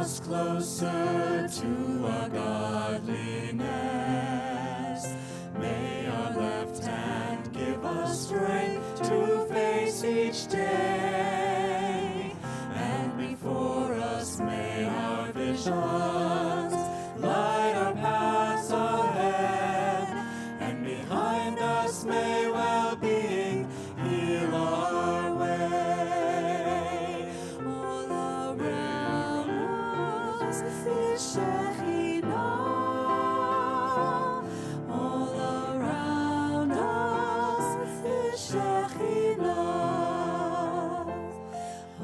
us closer to our godliness. May our left hand give us strength to face each day. And before us may our visions light our paths ahead. And behind us may well-being heal our way. All around us is Shekhinah. All around us is Shekhinah.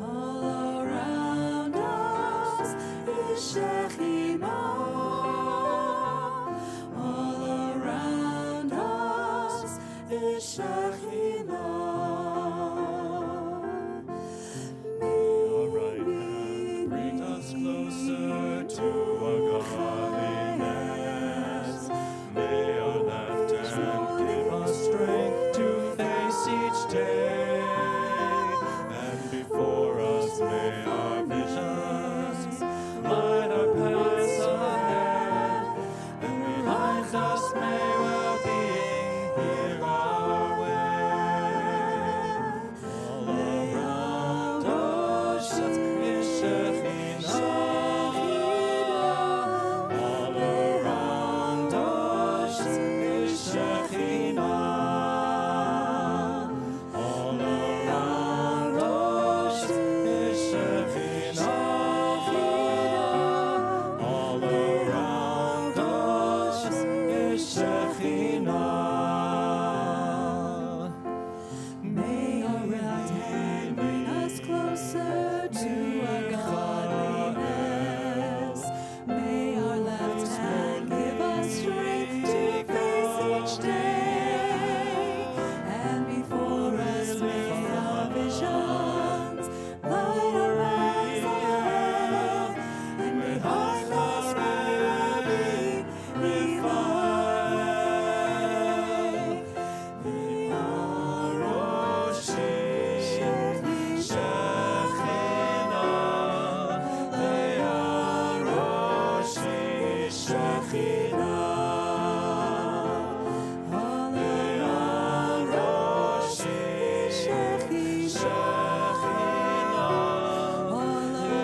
All around us is Shekhinah. All around us is Shekhinah. Our right hand brings us closer to our godliness. May our left hand give us strength to face each day. And before us may our visions light our paths ahead. And behind us may well-being hear our way. All around us is Shekhinah. All around us is Shekhinah. All around us is Shekhinah. All around us is Shekhinah. May our right hand bring us closer to our godliness. May our left hand give us strength to face each day. And before us may our visions light our paths ahead. And behind us may well-being heal our way. They are Shekhinah. They are Roshi Shekhinah. They are Roshi Shekhinah.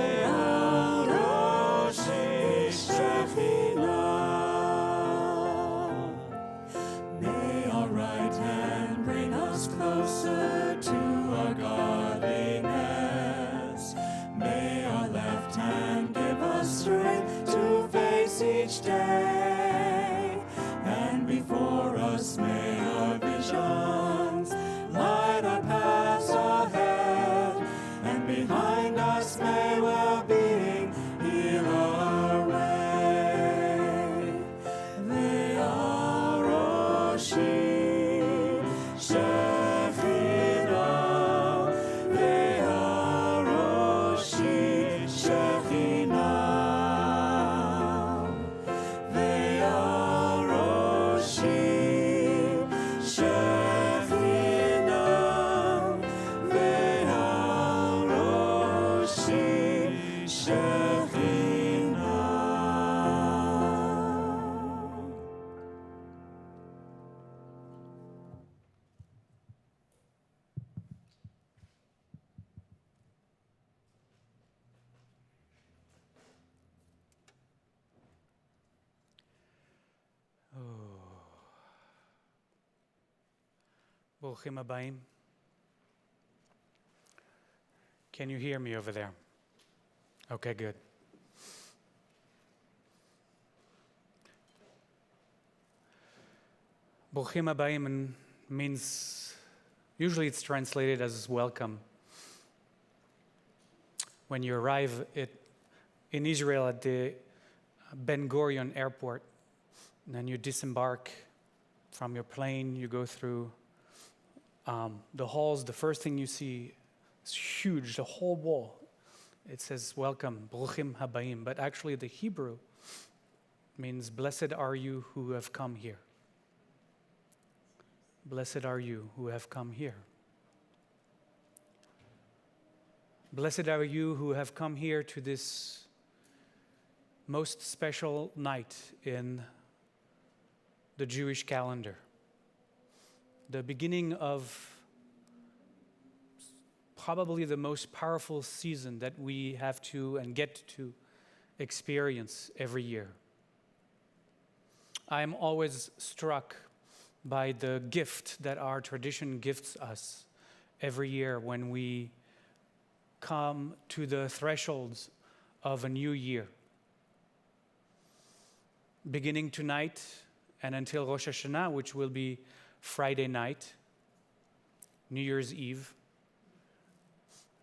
They are Roshi Shekhinah. May our right hand bring us closer to our godliness. May our left hand give us strength to face each day. And before us may our visions light our paths ahead. And behind us may well-being heal our way. They are Roshi Shekhinah. They are Roshi Shekhinah. They are Roshi Shekhinah. They are Roshi Shekhinah. Bruchim Habayim. Can you hear me over there? Okay, good. Bruchim Habayim means, usually it's translated as welcome. When you arrive in Israel at the Ben Gurion airport, and then you disembark from your plane, you go through the halls. The first thing you see is huge, the whole wall. It says, welcome, Bruchim Habayim. But actually the Hebrew means, blessed are you who have come here. Blessed are you who have come here. Blessed are you who have come here to this most special night in the Jewish calendar. The beginning of probably the most powerful season that we have to and get to experience every year. I am always struck by the gift that our tradition gives us every year when we come to the thresholds of a new year. Beginning tonight and until Rosh Hashanah, which will be Friday night, New Year's Eve,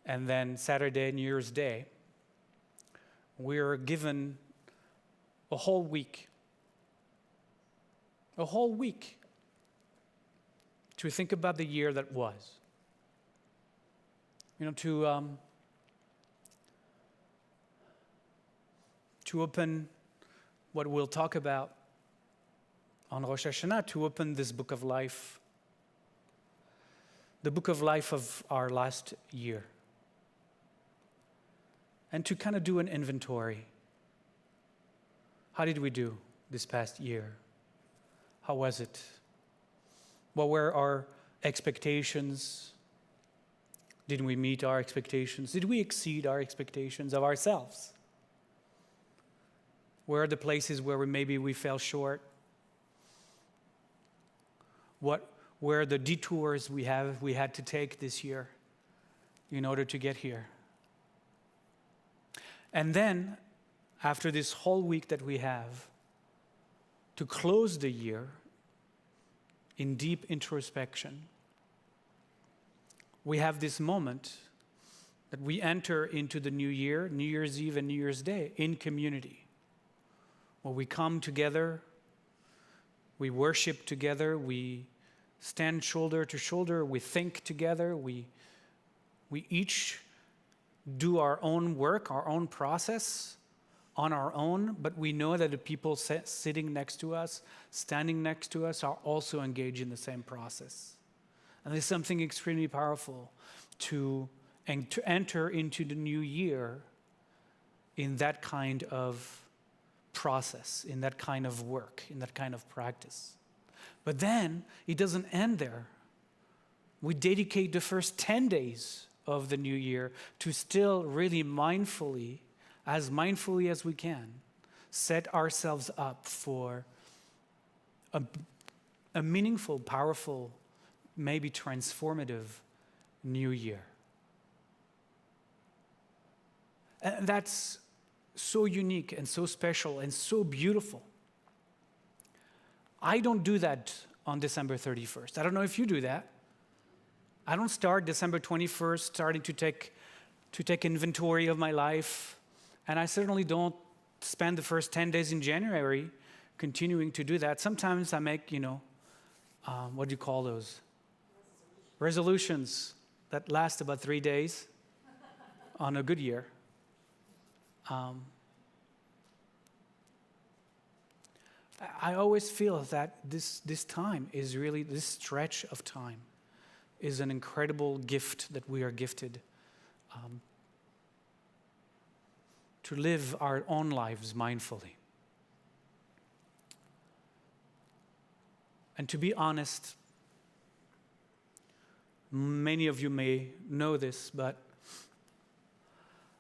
and then Saturday, New Year's Day, we're given a whole week to think about the year that was. To open what we'll talk about on Rosh Hashanah, to open this book of life, the book of life of our last year, and to kind of do an inventory. How did we do this past year? How was it? What were our expectations? Did we meet our expectations? Did we exceed our expectations of ourselves? Where are the places where maybe we fell short? What were the detours we had to take this year in order to get here? And then, after this whole week that we have, to close the year in deep introspection, we have this moment that we enter into the new year, New Year's Eve and New Year's Day, in community, where we come together, we worship together, we stand shoulder to shoulder, we think together, we each do our own work, our own process on our own, but we know that the people sitting next to us, standing next to us, are also engaged in the same process. And there's something extremely powerful to enter into the new year in that kind of process, in that kind of work, in that kind of practice. But then it doesn't end there. We dedicate the first 10 days of the new year to still really mindfully as we can, set ourselves up for a meaningful, powerful, maybe transformative new year. And that's so unique and so special and so beautiful. I don't do that on December 31st. I don't know if you do that. I don't start December 21st starting to take inventory of my life. And I certainly don't spend the first 10 days in January continuing to do that. Sometimes I make, what do you call those? Resolutions that last about 3 days on a good year. I always feel that this time is really, this stretch of time is an incredible gift that we are gifted to live our own lives mindfully. And to be honest, many of you may know this, but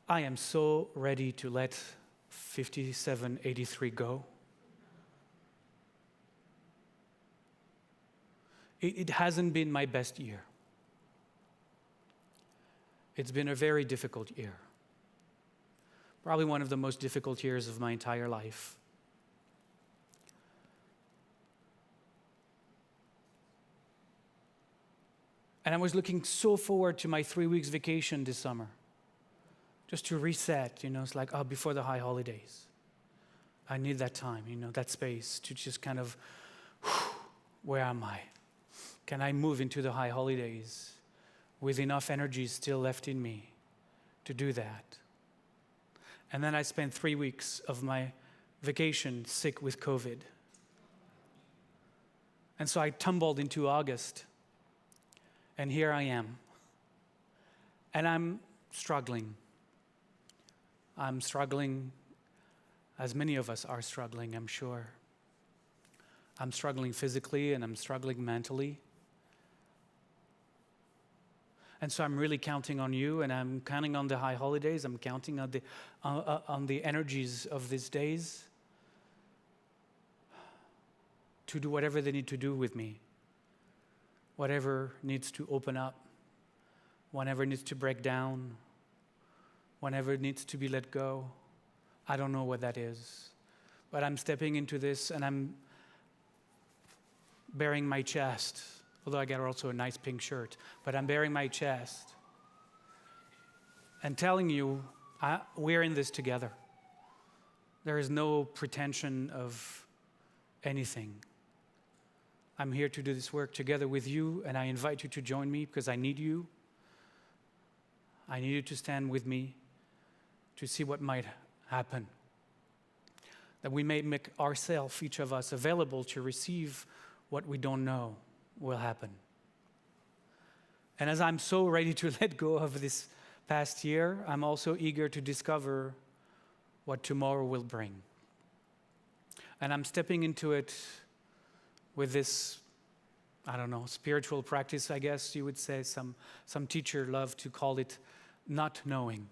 I am so ready to let 5783 go. It hasn't been my best year. It's been a very difficult year. Probably one of the most difficult years of my entire life. And I was looking so forward to my 3 weeks vacation this summer, just to reset, it's like, before the high holidays. I need that time, that space to just kind of, where am I? Can I move into the high holidays with enough energy still left in me to do that? And then I spent 3 weeks of my vacation sick with COVID. And so I tumbled into August, and here I am. And I'm struggling. as many of us are struggling, I'm sure. I'm struggling physically and I'm struggling mentally. And so I'm really counting on you, and I'm counting on the high holidays. I'm counting on the energies of these days to do whatever they need to do with me. Whatever needs to open up, whatever needs to break down, whatever needs to be let go. I don't know what that is. But I'm stepping into this and I'm bearing my chest. Although I got also a nice pink shirt, but I'm bearing my chest and telling you, we're in this together. There is no pretension of anything. I'm here to do this work together with you, and I invite you to join me because I need you. I need you to stand with me to see what might happen. That we may make ourselves, each of us, available to receive what we don't know will happen. And as I'm so ready to let go of this past year, I'm also eager to discover what tomorrow will bring. And I'm stepping into it with this, I don't know, spiritual practice, I guess you would say. Some teacher loved to call it not knowing.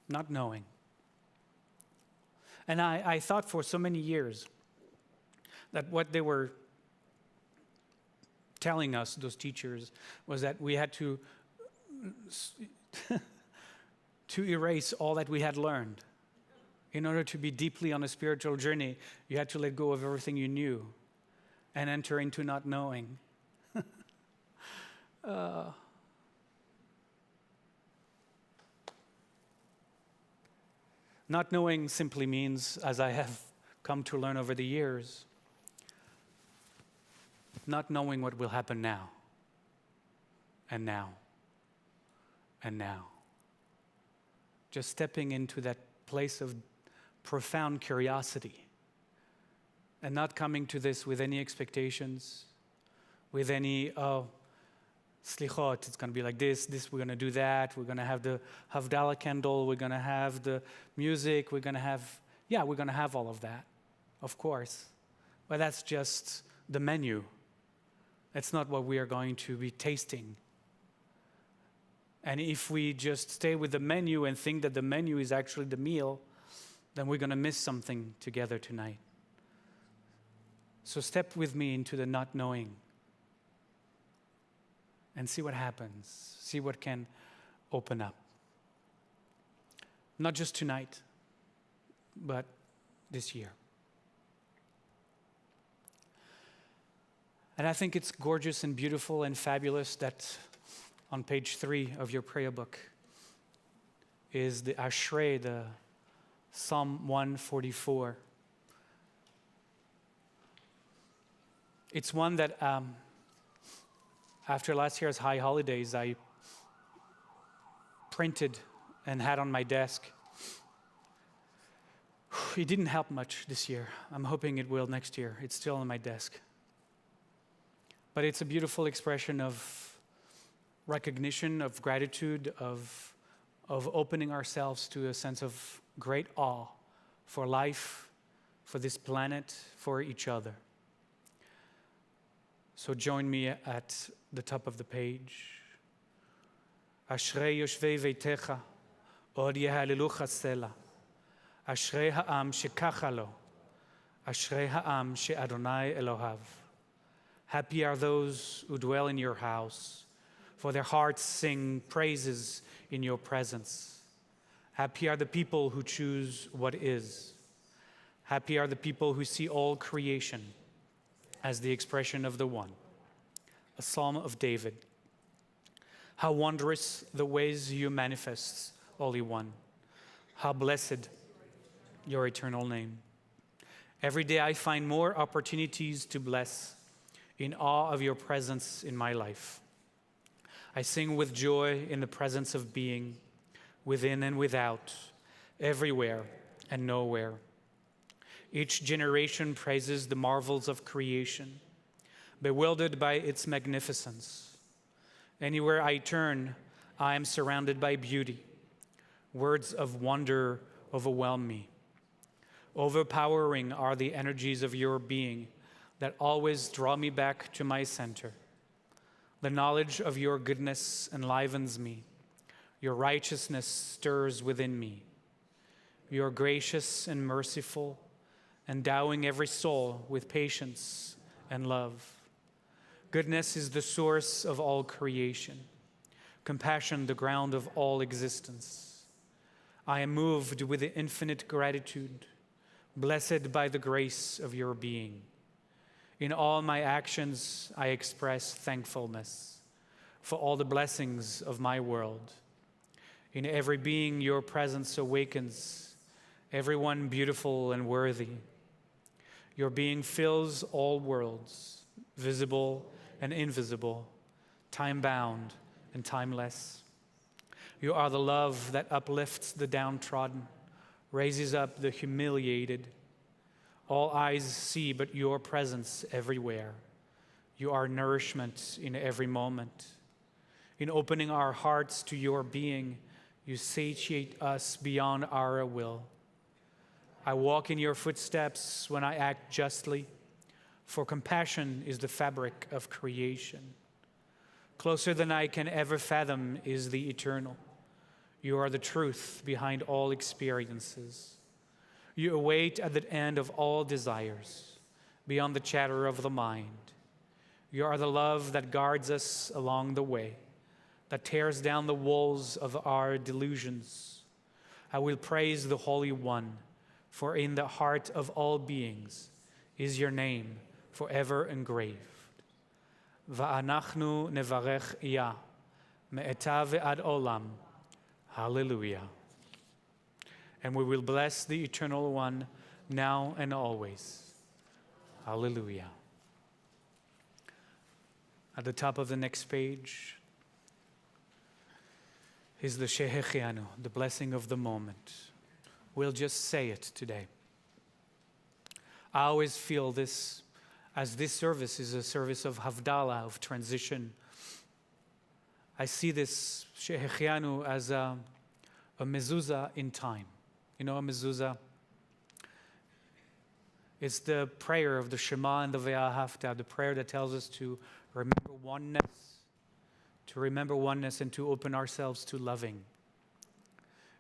Not knowing. And I thought for so many years that what they were telling us, those teachers, was that we had to erase all that we had learned. In order to be deeply on a spiritual journey, you had to let go of everything you knew and enter into not knowing. Not knowing simply means, as I have come to learn over the years, not knowing what will happen now, and now, and now. Just stepping into that place of profound curiosity and not coming to this with any expectations, with any, slichot, it's going to be like this, we're going to do that, we're going to have the Havdalah candle, we're going to have the music, we're going to have all of that, of course. But that's just the menu. That's not what we are going to be tasting. And if we just stay with the menu and think that the menu is actually the meal, then we're going to miss something together tonight. So step with me into the not knowing and see what happens. See what can open up. Not just tonight, but this year. And I think it's gorgeous and beautiful and fabulous that on page 3 of your prayer book is the Ashrei, the Psalm 144. It's one that after last year's high holidays, I printed and had on my desk. It didn't help much this year. I'm hoping it will next year. It's still on my desk. But it's a beautiful expression of recognition, of gratitude, of opening ourselves to a sense of great awe for life, for this planet, for each other. So join me at the top of the page. Ashrei yoshvei veitecha, od yehalelucha sela. Ashrei ha'am shekacha lo. Ashrei ha'am she'Adonai Elohav. Happy are those who dwell in your house, for their hearts sing praises in your presence. Happy are the people who choose what is. Happy are the people who see all creation as the expression of the one. A Psalm of David. How wondrous the ways you manifest, Holy One. How blessed your eternal name. Every day I find more opportunities to bless, in awe of your presence in my life. I sing with joy in the presence of being, within and without, everywhere and nowhere. Each generation praises the marvels of creation, bewildered by its magnificence. Anywhere I turn, I am surrounded by beauty. Words of wonder overwhelm me. Overpowering are the energies of your being that always draw me back to my center. The knowledge of your goodness enlivens me. Your righteousness stirs within me. You are gracious and merciful, endowing every soul with patience and love. Goodness is the source of all creation, compassion the ground of all existence. I am moved with infinite gratitude, blessed by the grace of your being. In all my actions, I express thankfulness for all the blessings of my world. In every being, your presence awakens, everyone beautiful and worthy. Your being fills all worlds, visible and invisible, time-bound and timeless. You are the love that uplifts the downtrodden, raises up the humiliated. All eyes see but your presence everywhere. You are nourishment in every moment. In opening our hearts to your being, you satiate us beyond our will. I walk in your footsteps when I act justly, for compassion is the fabric of creation. Closer than I can ever fathom is the eternal. You are the truth behind all experiences. You await at the end of all desires, beyond the chatter of the mind. You are the love that guards us along the way, that tears down the walls of our delusions. I will praise the Holy One, for in the heart of all beings is your name forever engraved. Va'anachnu nevarech ya, me'eta ve'ad olam. Hallelujah. And we will bless the Eternal One now and always. Hallelujah. At the top of the next page is the Shehechianu, the blessing of the moment. We'll just say it today. I always feel this, as this service is a service of Havdalah, of transition. I see this Shehechianu as a mezuzah in time. You know a mezuzah? It's the prayer of the Shema and the Ve'ahavta, the prayer that tells us to remember oneness and to open ourselves to loving.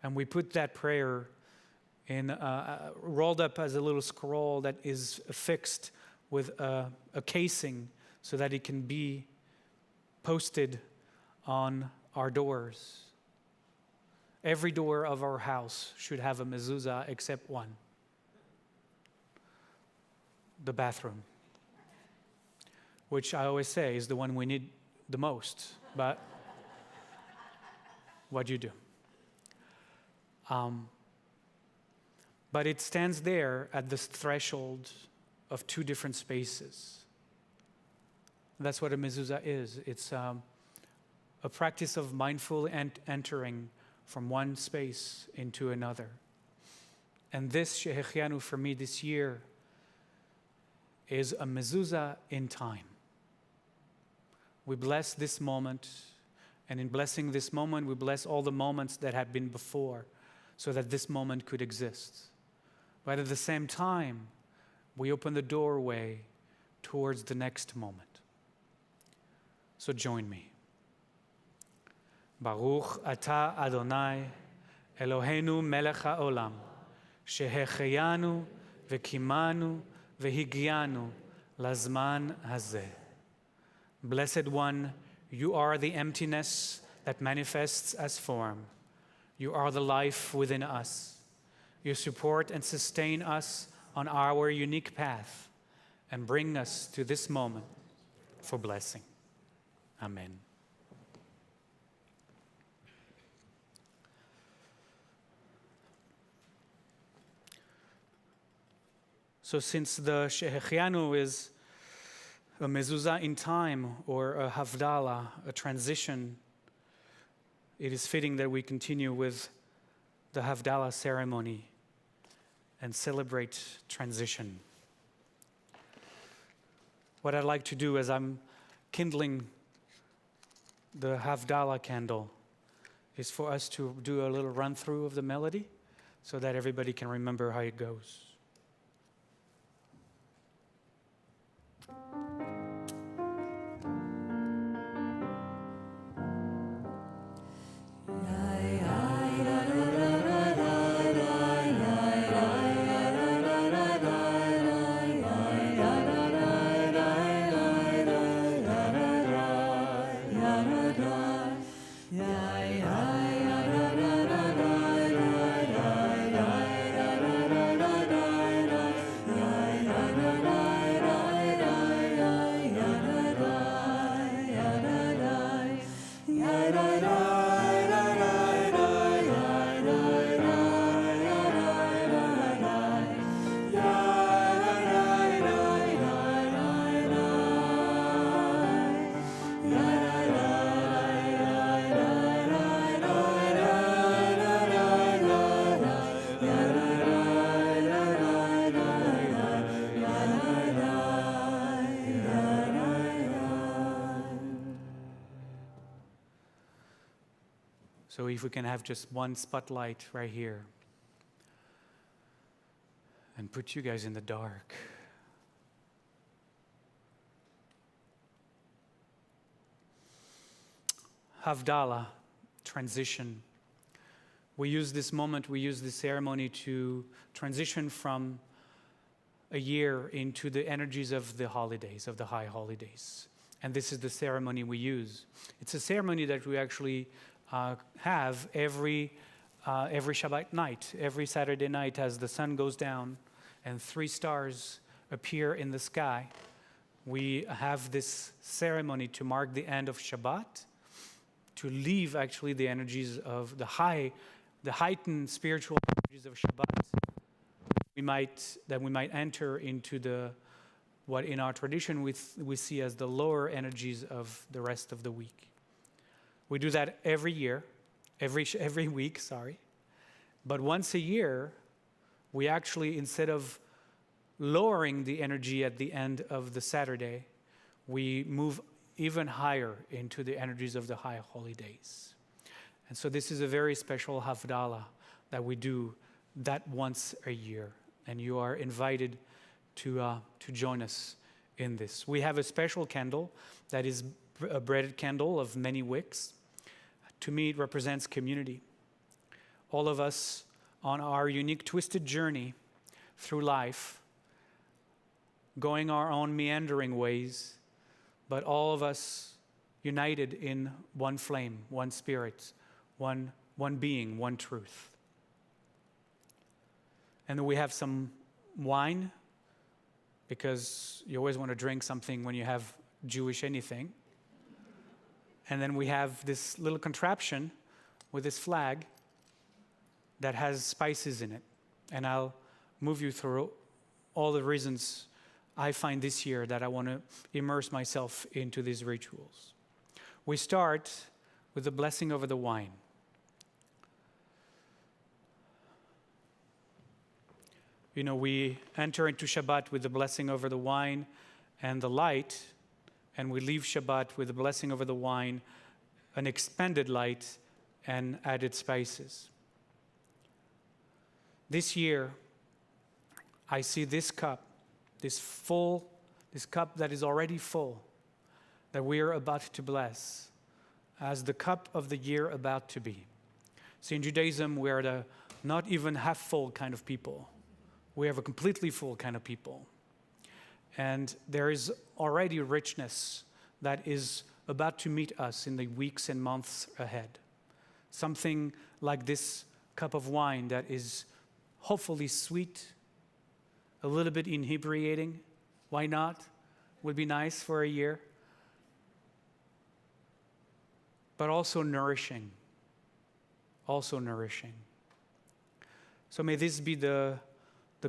And we put that prayer in rolled up as a little scroll that is affixed with a casing so that it can be posted on our doors. Every door of our house should have a mezuzah except one. The bathroom, which I always say is the one we need the most, but what do you do? But it stands there at this threshold of two different spaces. That's what a mezuzah is. It's a practice of mindful entering from one space into another. And this Shehechianu for me this year is a mezuzah in time. We bless this moment, and in blessing this moment, we bless all the moments that had been before, so that this moment could exist. But at the same time, we open the doorway towards the next moment. So join me. Baruch atah Adonai, Eloheinu melech haolam, shehecheyanu vekimanu vehigianu lazman hazeh. Blessed One, you are the emptiness that manifests as form. You are the life within us. You support and sustain us on our unique path and bring us to this moment for blessing. Amen. So since the Shehechianu is a mezuzah in time, or a havdalah, a transition, it is fitting that we continue with the havdalah ceremony and celebrate transition. What I'd like to do as I'm kindling the havdalah candle is for us to do a little run through of the melody. so that everybody can remember how it goes. So if we can have just one spotlight right here and put you guys in the dark. Havdalah, transition. We use this moment, we use this ceremony to transition from a year into the energies of the holidays, of the high holidays. And this is the ceremony we use. It's a ceremony that we actually have every Shabbat night, every Saturday night as the sun goes down and 3 stars appear in the sky. We have this ceremony to mark the end of Shabbat, to leave actually the energies of the heightened spiritual energies of Shabbat. We might enter into what in our tradition we see as the lower energies of the rest of the week. We do that every year, every week, sorry. But once a year, we actually, instead of lowering the energy at the end of the Saturday, we move even higher into the energies of the high holy days. And so this is a very special Havdalah that we do that once a year. And you are invited to join us in this. We have a special candle that is a braided candle of many wicks. To me, it represents community. All of us on our unique twisted journey through life, going our own meandering ways, but all of us united in one flame, one spirit, one being, one truth. And then we have some wine, because you always want to drink something when you have Jewish anything. And then we have this little contraption with this flag that has spices in it. And I'll move you through all the reasons I find this year that I want to immerse myself into these rituals. We start with the blessing over the wine. You know, we enter into Shabbat with the blessing over the wine and the light, and we leave Shabbat with the blessing over the wine, an expanded light, and added spices. This year, I see this cup, this cup that is already full, that we are about to bless, as the cup of the year about to be. See, in Judaism, we are the not even half full kind of people. We have a completely full kind of people. And there is already richness that is about to meet us in the weeks and months ahead. Something like this cup of wine that is hopefully sweet, a little bit inebriating. Why not? Would be nice for a year. But also nourishing. Also nourishing. So may this be the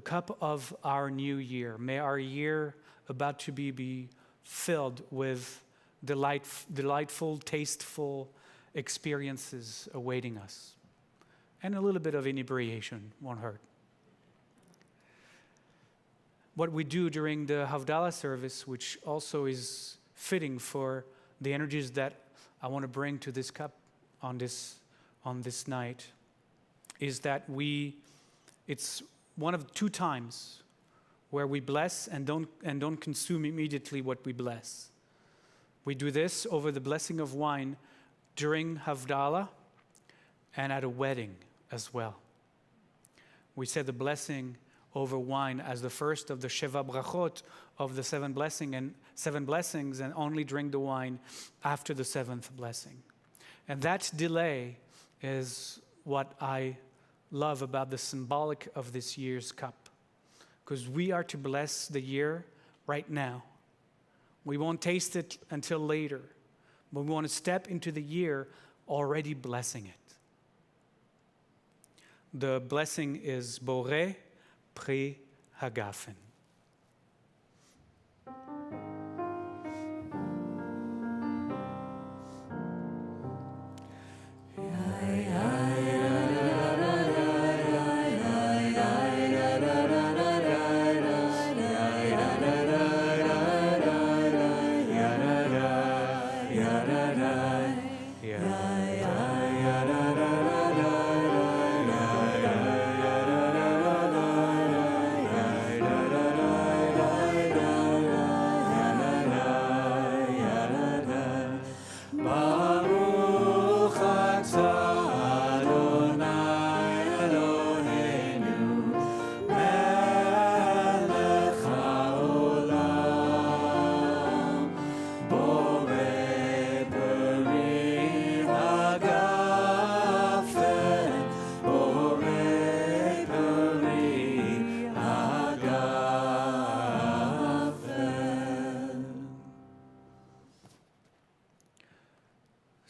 cup of our new year. May our year about to be filled with delightful, tasteful experiences awaiting us. And a little bit of inebriation won't hurt. What we do during the Havdalah service, which also is fitting for the energies that I want to bring to this cup on this night, is that we it's one of two times where we bless and don't consume immediately what we bless. We do this over the blessing of wine during Havdalah and at a wedding as well. We say the blessing over wine as the first of the Sheva Brachot of the seven blessings, and only drink the wine after the seventh blessing. And that delay is what I love about the symbolic of this year's cup, because we are to bless the year right now. We won't taste it until later, but we want to step into the year already blessing it. The blessing is Boreh Pri Hagafen.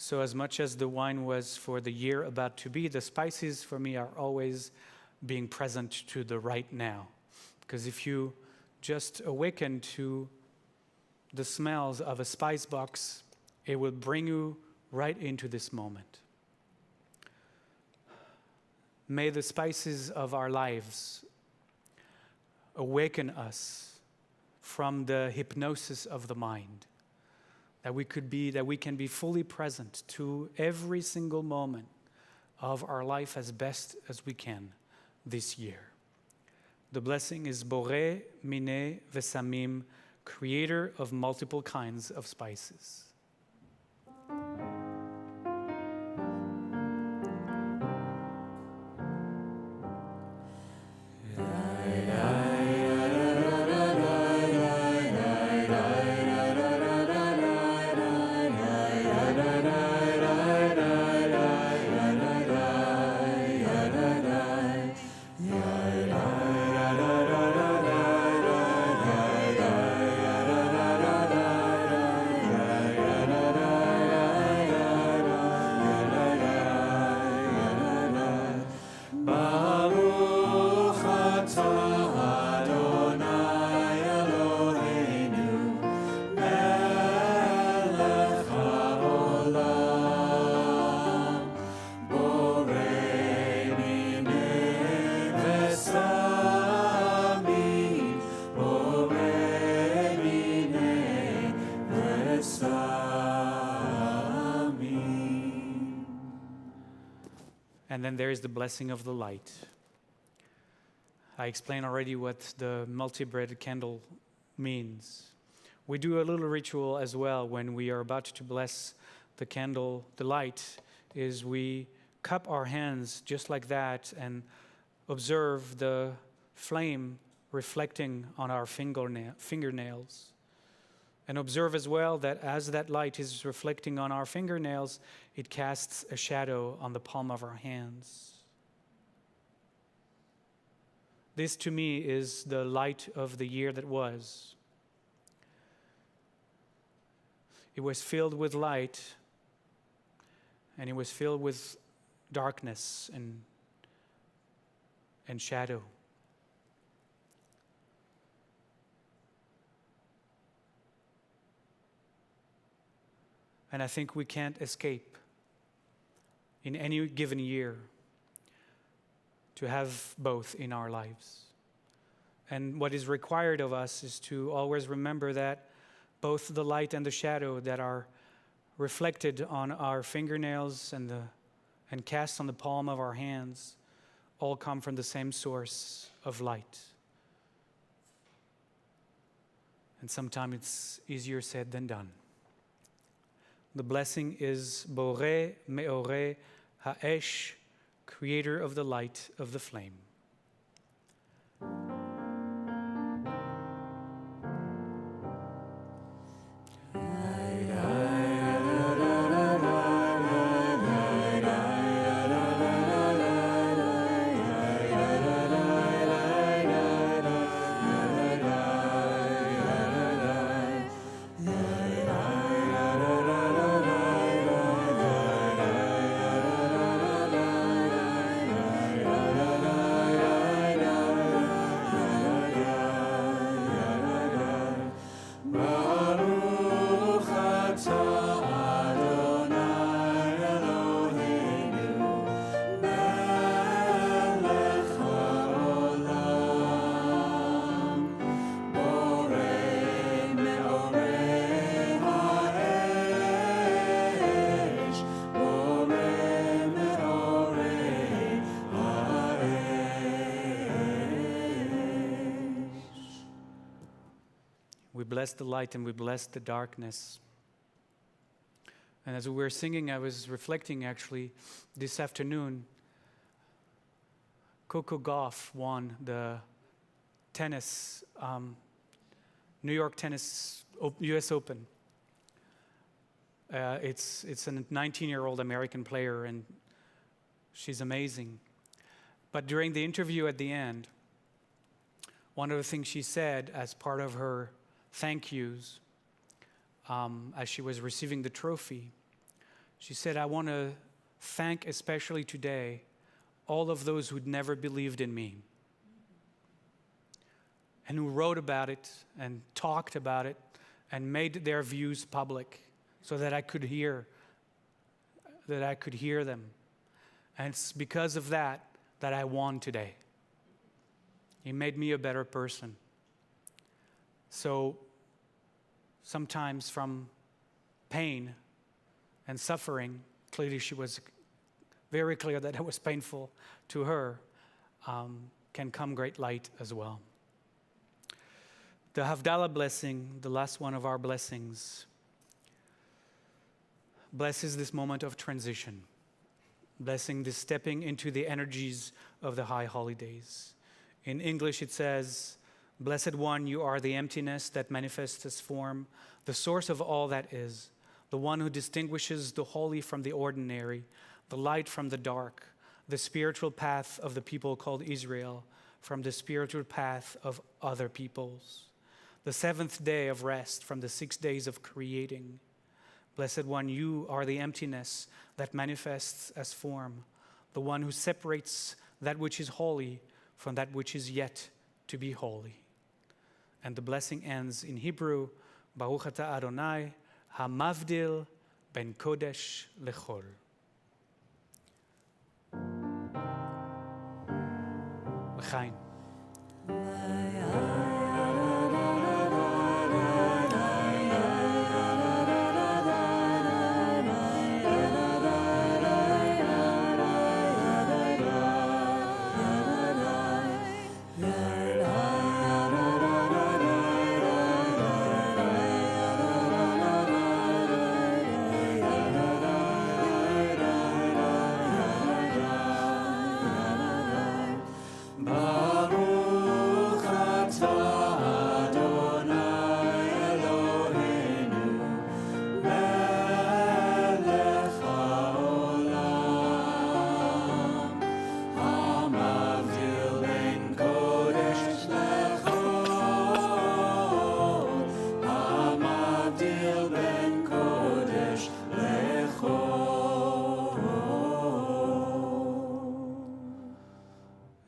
So as much as the wine was for the year about to be, the spices for me are always being present to the right now. Because if you just awaken to the smells of a spice box, it will bring you right into this moment. May the spices of our lives awaken us from the hypnosis of the mind. That we can be fully present to every single moment of our life as best as we can this year. The blessing is Boreh Mineh Vesamim, creator of multiple kinds of spices. And then there is the blessing of the light. I explained already what the multi-bread candle means. We do a little ritual as well when we are about to bless the candle. The light is we cup our hands just like that and observe the flame reflecting on our fingernails. And observe as well that as that light is reflecting on our fingernails, it casts a shadow on the palm of our hands. This to me is the light of the year that was. It was filled with light, and it was filled with darkness and shadow. And I think we can't escape in any given year to have both in our lives. And what is required of us is to always remember that both the light and the shadow that are reflected on our fingernails and cast on the palm of our hands all come from the same source of light. And sometimes it's easier said than done. The blessing is Borei Meorei Ha'esh, creator of the light of the flame. We bless the light and we bless the darkness. And as we were singing, I was reflecting actually this afternoon. Coco Gauff won the tennis, New York tennis US Open. It's a 19-year-old American player, and she's amazing. But during the interview at the end, one of the things she said as part of her thank yous, as she was receiving the trophy, she said, I want to thank especially today all of those who'd never believed in me and who wrote about it and talked about it and made their views public so that I could hear them. And it's because of that that I won today. He made me a better person. So sometimes from pain and suffering, clearly she was very clear that it was painful to her, can come great light as well. The Havdalah blessing, the last one of our blessings, blesses this moment of transition, blessing this stepping into the energies of the high holidays. In English it says, Blessed One, you are the emptiness that manifests as form, the source of all that is, the one who distinguishes the holy from the ordinary, the light from the dark, the spiritual path of the people called Israel from the spiritual path of other peoples, the seventh day of rest from the 6 days of creating. Blessed One, you are the emptiness that manifests as form, the one who separates that which is holy from that which is yet to be holy. And the blessing ends in Hebrew, Baruch Atah Adonai, HaMavdil ben Kodesh lechol. L'chaim.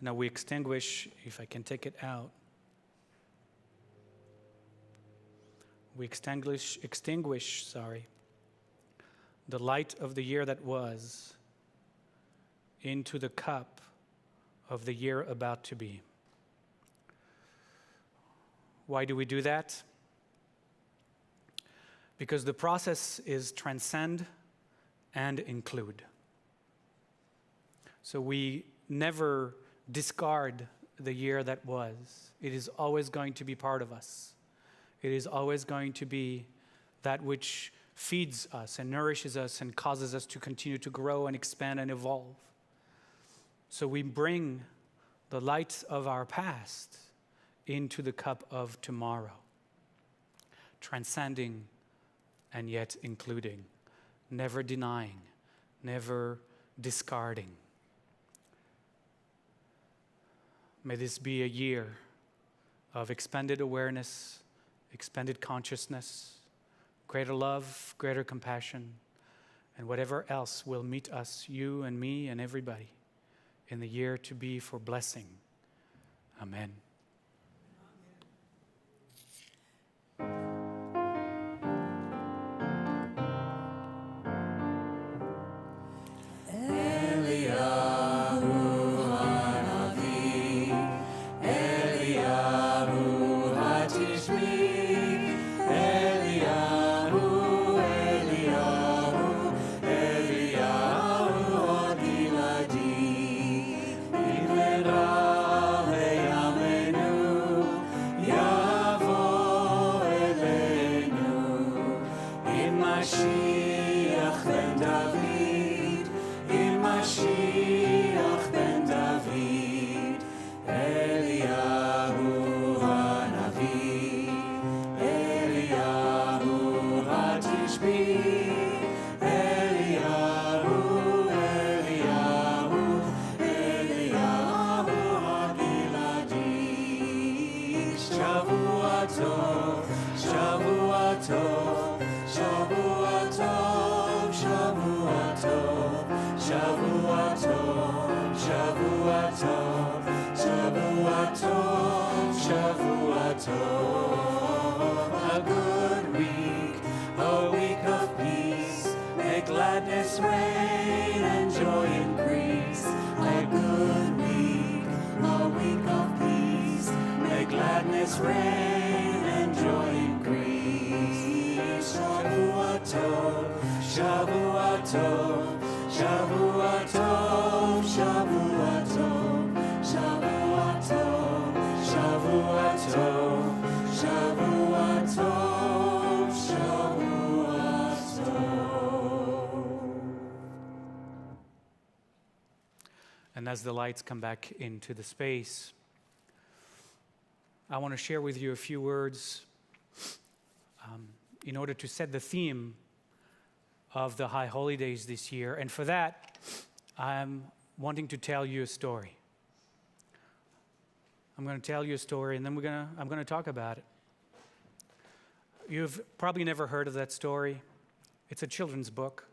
Now we extinguish, if I can take it out, we extinguish, the light of the year that was into the cup of the year about to be. Why do we do that? Because the process is transcend and include. So we never discard the year that was. It is always going to be part of us. It is always going to be that which feeds us and nourishes us and causes us to continue to grow and expand and evolve. So we bring the light of our past into the cup of tomorrow, transcending and yet including, never denying, never discarding. May this be a year of expanded awareness, expanded consciousness, greater love, greater compassion, and whatever else will meet us, you and me and everybody, in the year to be for blessing. Amen. Mashiach ben David, in Mashiach ben David, Eliyahu Hanavi, Eliyahu Hatishbi, Eliyahu, Eliyahu, Eliyahu Hagiladi, Shavua Tov, Shavua Tov. Shavua Tov, Shavua Tov, Shavua Tov, Shavua Tov, Shavua Tov, Shavua Tov. A good week, a week of peace. May gladness reign and joy increase. A good week, a week of peace. May gladness reign and joy increase. Shavua Tov, Shavua Tov, Shavua Tov, Shavua Tov, Shavua Tov, Shavua Tov, Shavua Tov, Shavua Tov. And as the lights come back into the space, I want to share with you a few words in order to set the theme of the High Holy Days this year. And for that, I'm wanting to tell you a story. I'm going to tell you a story, and then I'm going to talk about it. You've probably never heard of that story. It's a children's book.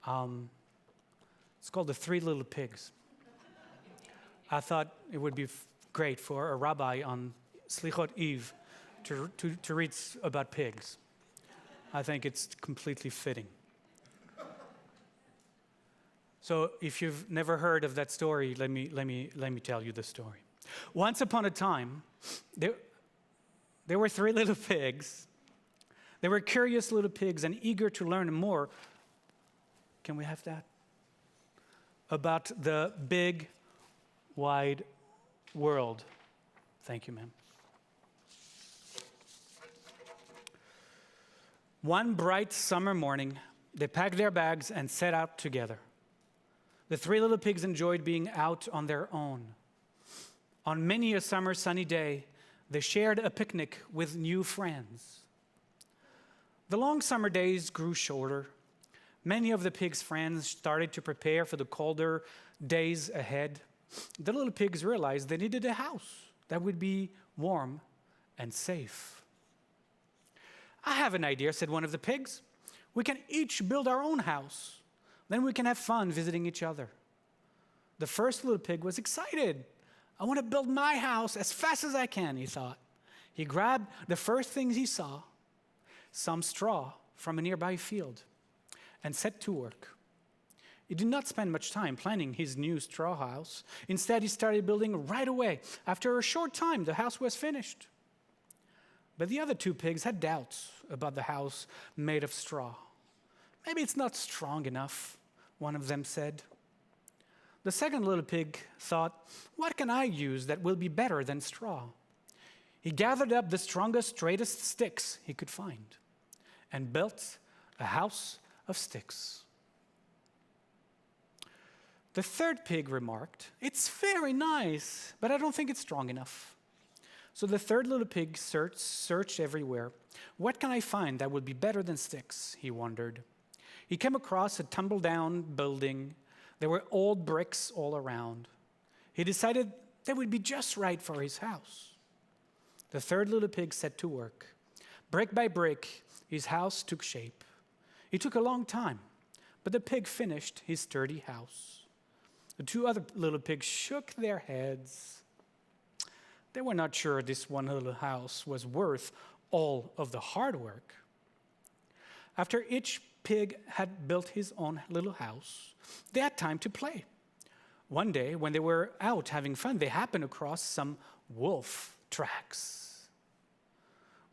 It's called The Three Little Pigs. I thought it would be great for a rabbi on Slichot Eve to read about pigs. I think it's completely fitting. So if you've never heard of that story, let me tell you the story. Once upon a time, there were three little pigs. They were curious little pigs and eager to learn more. Can we have that? About the big, wide world. Thank you, ma'am. One bright summer morning, they packed their bags and set out together. The three little pigs enjoyed being out on their own. On many a summer sunny day, they shared a picnic with new friends. The long summer days grew shorter. Many of the pigs' friends started to prepare for the colder days ahead. The little pigs realized they needed a house that would be warm and safe. "I have an idea," said one of the pigs. "We can each build our own house. Then we can have fun visiting each other." The first little pig was excited. "I want to build my house as fast as I can," he thought. He grabbed the first things he saw, some straw from a nearby field, and set to work. He did not spend much time planning his new straw house. Instead, he started building right away. After a short time, the house was finished. But the other two pigs had doubts about the house made of straw. "Maybe it's not strong enough," one of them said. The second little pig thought, what can I use that will be better than straw? He gathered up the strongest, straightest sticks he could find and built a house of sticks. The third pig remarked, it's very nice, but I don't think it's strong enough. So the third little pig searched everywhere. What can I find that would be better than sticks? He wondered. He came across a tumble-down building. There were old bricks all around. He decided they would be just right for his house. The third little pig set to work. Brick by brick, his house took shape. It took a long time, but the pig finished his sturdy house. The two other little pigs shook their heads. They were not sure this one little house was worth all of the hard work. After each pig had built his own little house, they had time to play. One day, when they were out having fun, they happened across some wolf tracks.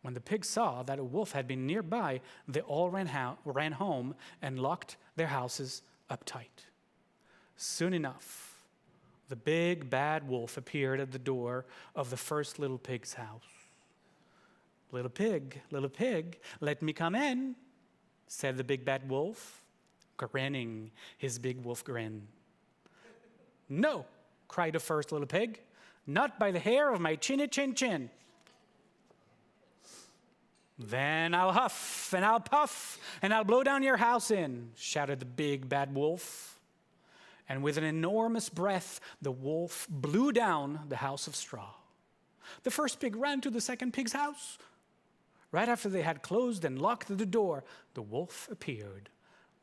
When the pigs saw that a wolf had been nearby, they all ran home and locked their houses up tight. Soon enough, the big bad wolf appeared at the door of the first little pig's house. Little pig, let me come in, said the big bad wolf, grinning his big wolf grin. No, cried the first little pig, not by the hair of my chinny chin chin. Then I'll huff and I'll puff and I'll blow down your house in, shouted the big bad wolf. And with an enormous breath, the wolf blew down the house of straw. The first pig ran to the second pig's house. Right after they had closed and locked the door, the wolf appeared.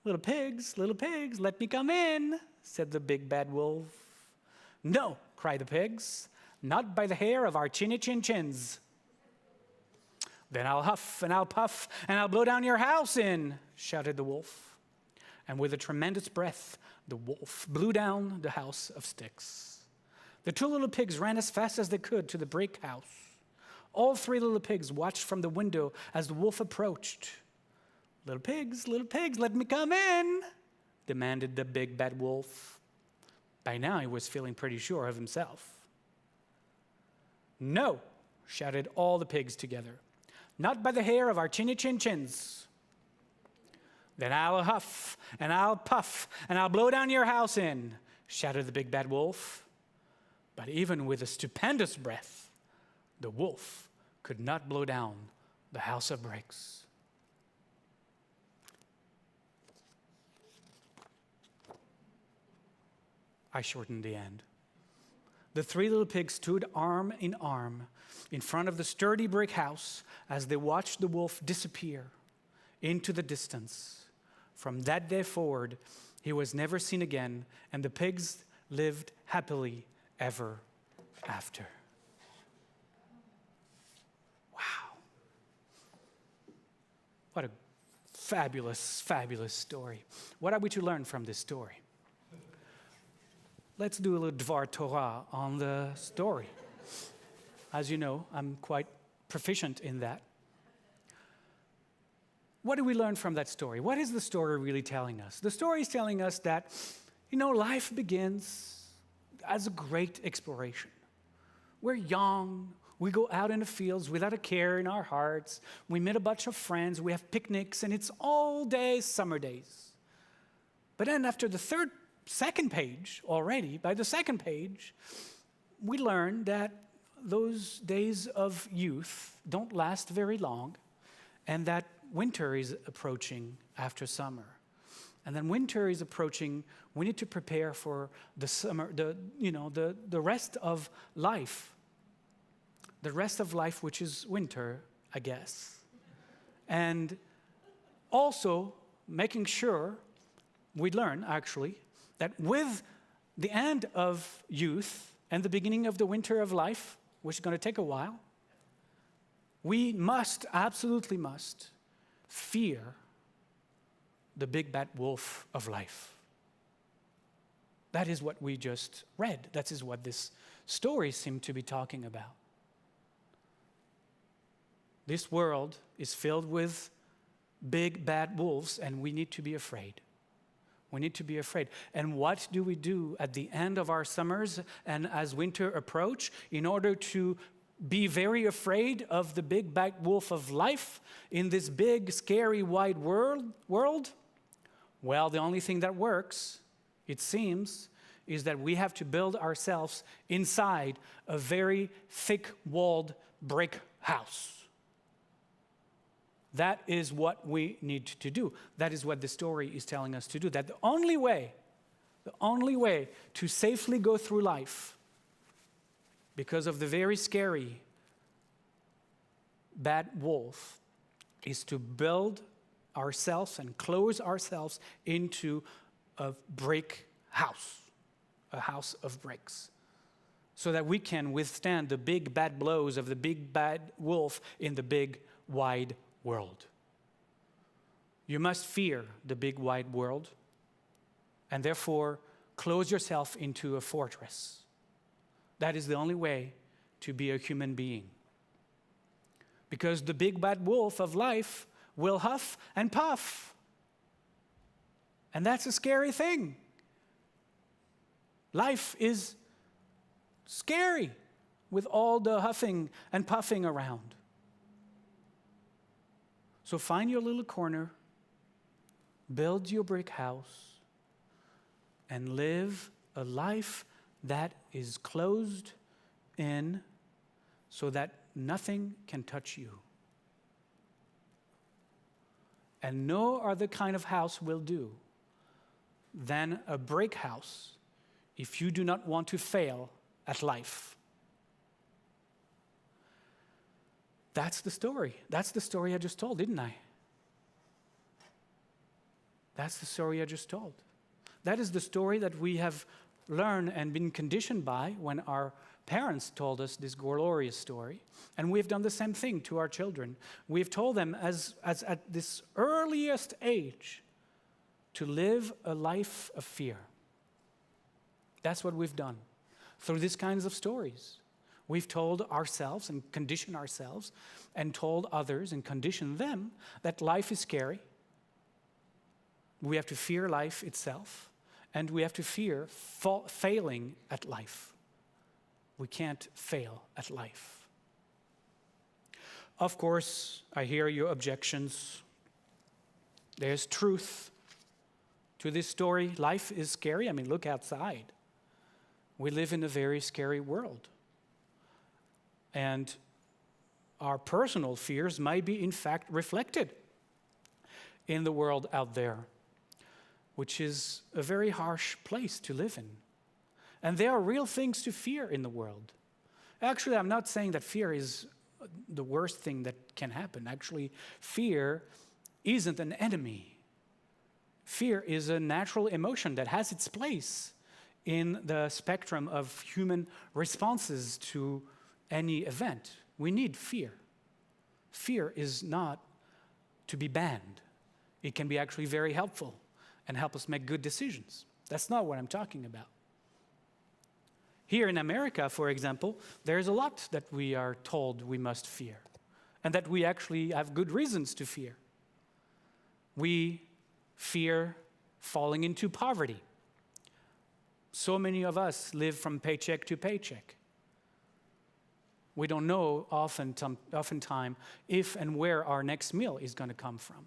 Little pigs, let me come in, said the big bad wolf. No, cried the pigs, not by the hair of our chinny chin chins. Then I'll huff and I'll puff and I'll blow down your house in, shouted the wolf. And with a tremendous breath, the wolf blew down the house of sticks. The two little pigs ran as fast as they could to the brick house. All three little pigs watched from the window as the wolf approached. Little pigs, let me come in, demanded the big bad wolf. By now he was feeling pretty sure of himself. No, shouted all the pigs together, not by the hair of our chinny chin chins. Then I'll huff and I'll puff and I'll blow down your house in, shouted the big bad wolf. But even with a stupendous breath, the wolf could not blow down the house of bricks. I shortened the end. The three little pigs stood arm in arm in front of the sturdy brick house as they watched the wolf disappear into the distance. From that day forward, he was never seen again, and the pigs lived happily ever after. Wow. What a fabulous, fabulous story. What are we to learn from this story? Let's do a little Dvar Torah on the story. As you know, I'm quite proficient in that. What do we learn from that story? What is the story really telling us? The story is telling us that, life begins as a great exploration. We're young. We go out in the fields without a care in our hearts. We meet a bunch of friends. We have picnics, and it's all day summer days. But then after the second page already, by the second page, we learn that those days of youth don't last very long, and that winter is approaching after summer. And then winter is approaching, we need to prepare for the summer, the rest of life. The rest of life, which is winter, I guess. And also making sure, we learn actually, that with the end of youth and the beginning of the winter of life, which is going to take a while, we must, absolutely must, fear the big bad wolf of life. That is what we just read. That is what this story seemed to be talking about. This world is filled with big bad wolves, and we need to be afraid. We need to be afraid. And what do we do at the end of our summers and as winter approach in order to be very afraid of the big bad wolf of life in this big, scary, wide world? Well, the only thing that works, it seems, is that we have to build ourselves inside a very thick-walled brick house. That is what we need to do. That is what the story is telling us to do. That the only way to safely go through life, because of the very scary bad wolf, is to build ourselves and close ourselves into a brick house, a house of bricks, so that we can withstand the big bad blows of the big bad wolf in the big wide world. You must fear the big wide world, and therefore close yourself into a fortress. That is the only way to be a human being. Because the big bad wolf of life will huff and puff. And that's a scary thing. Life is scary with all the huffing and puffing around. So find your little corner, build your brick house, and live a life that is closed in so that nothing can touch you. And no other kind of house will do than a brick house if you do not want to fail at life. That's the story. That's the story I just told, didn't I? That's the story I just told. That is the story that we have learned and been conditioned by when our parents told us this glorious story. And we've done the same thing to our children. We've told them as at this earliest age to live a life of fear. That's what we've done through these kinds of stories. We've told ourselves and conditioned ourselves and told others and conditioned them that life is scary. We have to fear life itself, and we have to fear failing at life. We can't fail at life. Of course, I hear your objections. There's truth to this story. Life is scary. I mean, look outside. We live in a very scary world. And our personal fears might be, in fact, reflected in the world out there, which is a very harsh place to live in. And there are real things to fear in the world. Actually, I'm not saying that fear is the worst thing that can happen. Actually, fear isn't an enemy. Fear is a natural emotion that has its place in the spectrum of human responses to any event. We need fear. Fear is not to be banned. It can be actually very helpful and help us make good decisions. That's not what I'm talking about. Here in America, for example, there's a lot that we are told we must fear, and that we actually have good reasons to fear. We fear falling into poverty. So many of us live from paycheck to paycheck. We don't know oftentimes if and where our next meal is going to come from.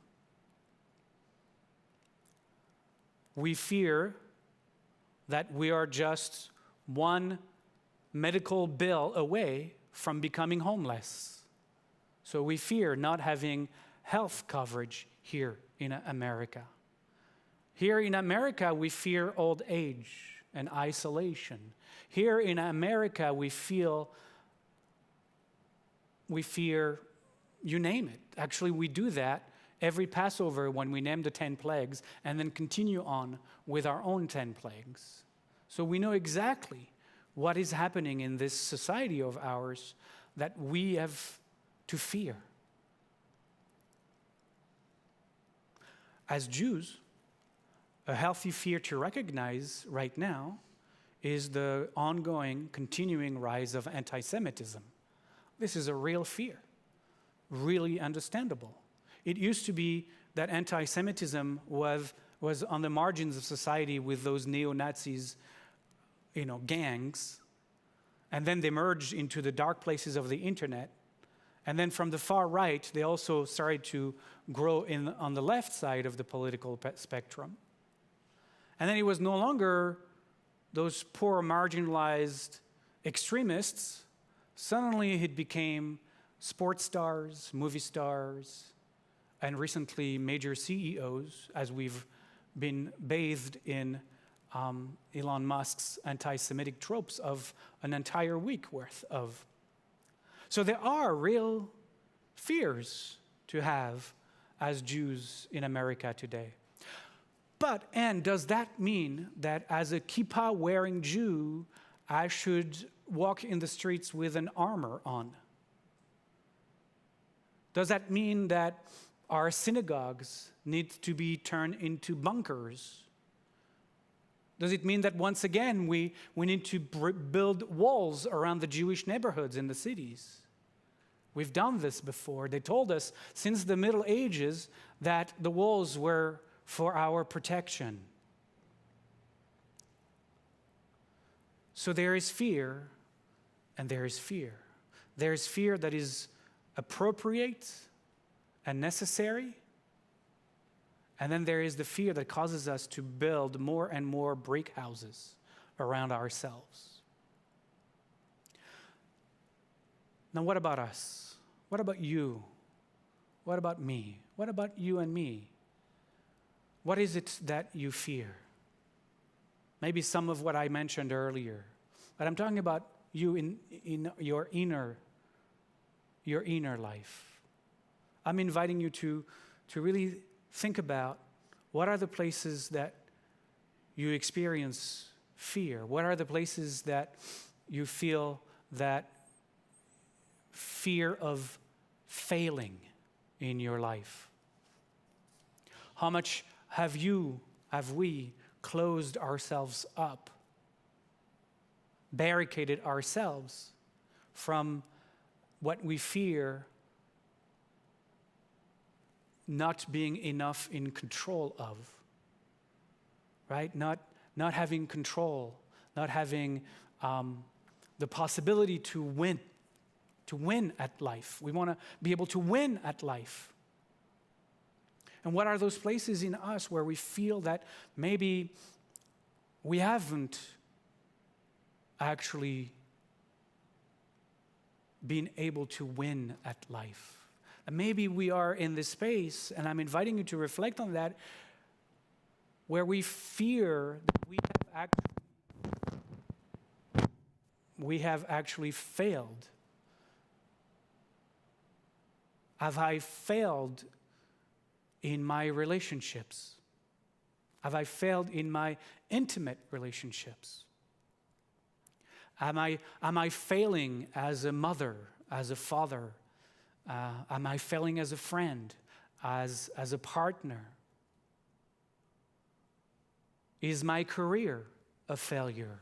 We fear that we are just one medical bill away from becoming homeless. So we fear not having health coverage here in America. Here in America, we fear old age and isolation. Here in America, we fear, you name it. Actually, we do that every Passover when we name the 10 plagues and then continue on with our own 10 plagues. So we know exactly what is happening in this society of ours that we have to fear. As Jews, a healthy fear to recognize right now is the ongoing, continuing rise of anti-Semitism. This is a real fear, really understandable. It used to be that anti-Semitism was was on the margins of society with those neo-Nazis, gangs. And then they merged into the dark places of the internet. And then from the far right, they also started to grow on the left side of the political spectrum. And then it was no longer those poor, marginalized extremists. Suddenly it became sports stars, movie stars, and recently major CEOs, as we've been bathed in Elon Musk's anti-Semitic tropes of an entire week worth of. So there are real fears to have as Jews in America today. And does that mean that as a kippah-wearing Jew, I should walk in the streets with an armor on? Does that mean that our synagogues need to be turned into bunkers? Does it mean that once again we need to build walls around the Jewish neighborhoods in the cities? We've done this before. They told us since the Middle Ages that the walls were for our protection. So there is fear, and there is fear. There is fear that is appropriate and necessary, and then there is the fear that causes us to build more and more brick houses around ourselves. Now, what about us? What about you? What about me? What about you and me? What is it that you fear? Maybe some of what I mentioned earlier, but I'm talking about you in your inner life. I'm inviting you to really think about what are the places that you experience fear? What are the places that you feel that fear of failing in your life? How much have we closed ourselves up, barricaded ourselves from what we fear not being enough in control of, right? Not having control, not having the possibility to win at life. We want to be able to win at life. And what are those places in us where we feel that maybe we haven't actually been able to win at life? And maybe we are in this space, and I'm inviting you to reflect on that, where we fear that we have actually failed. Have I failed in my relationships? Have I failed in my intimate relationships? Am I failing as a mother, as a father? Am I failing as a friend, as a partner? Is my career a failure?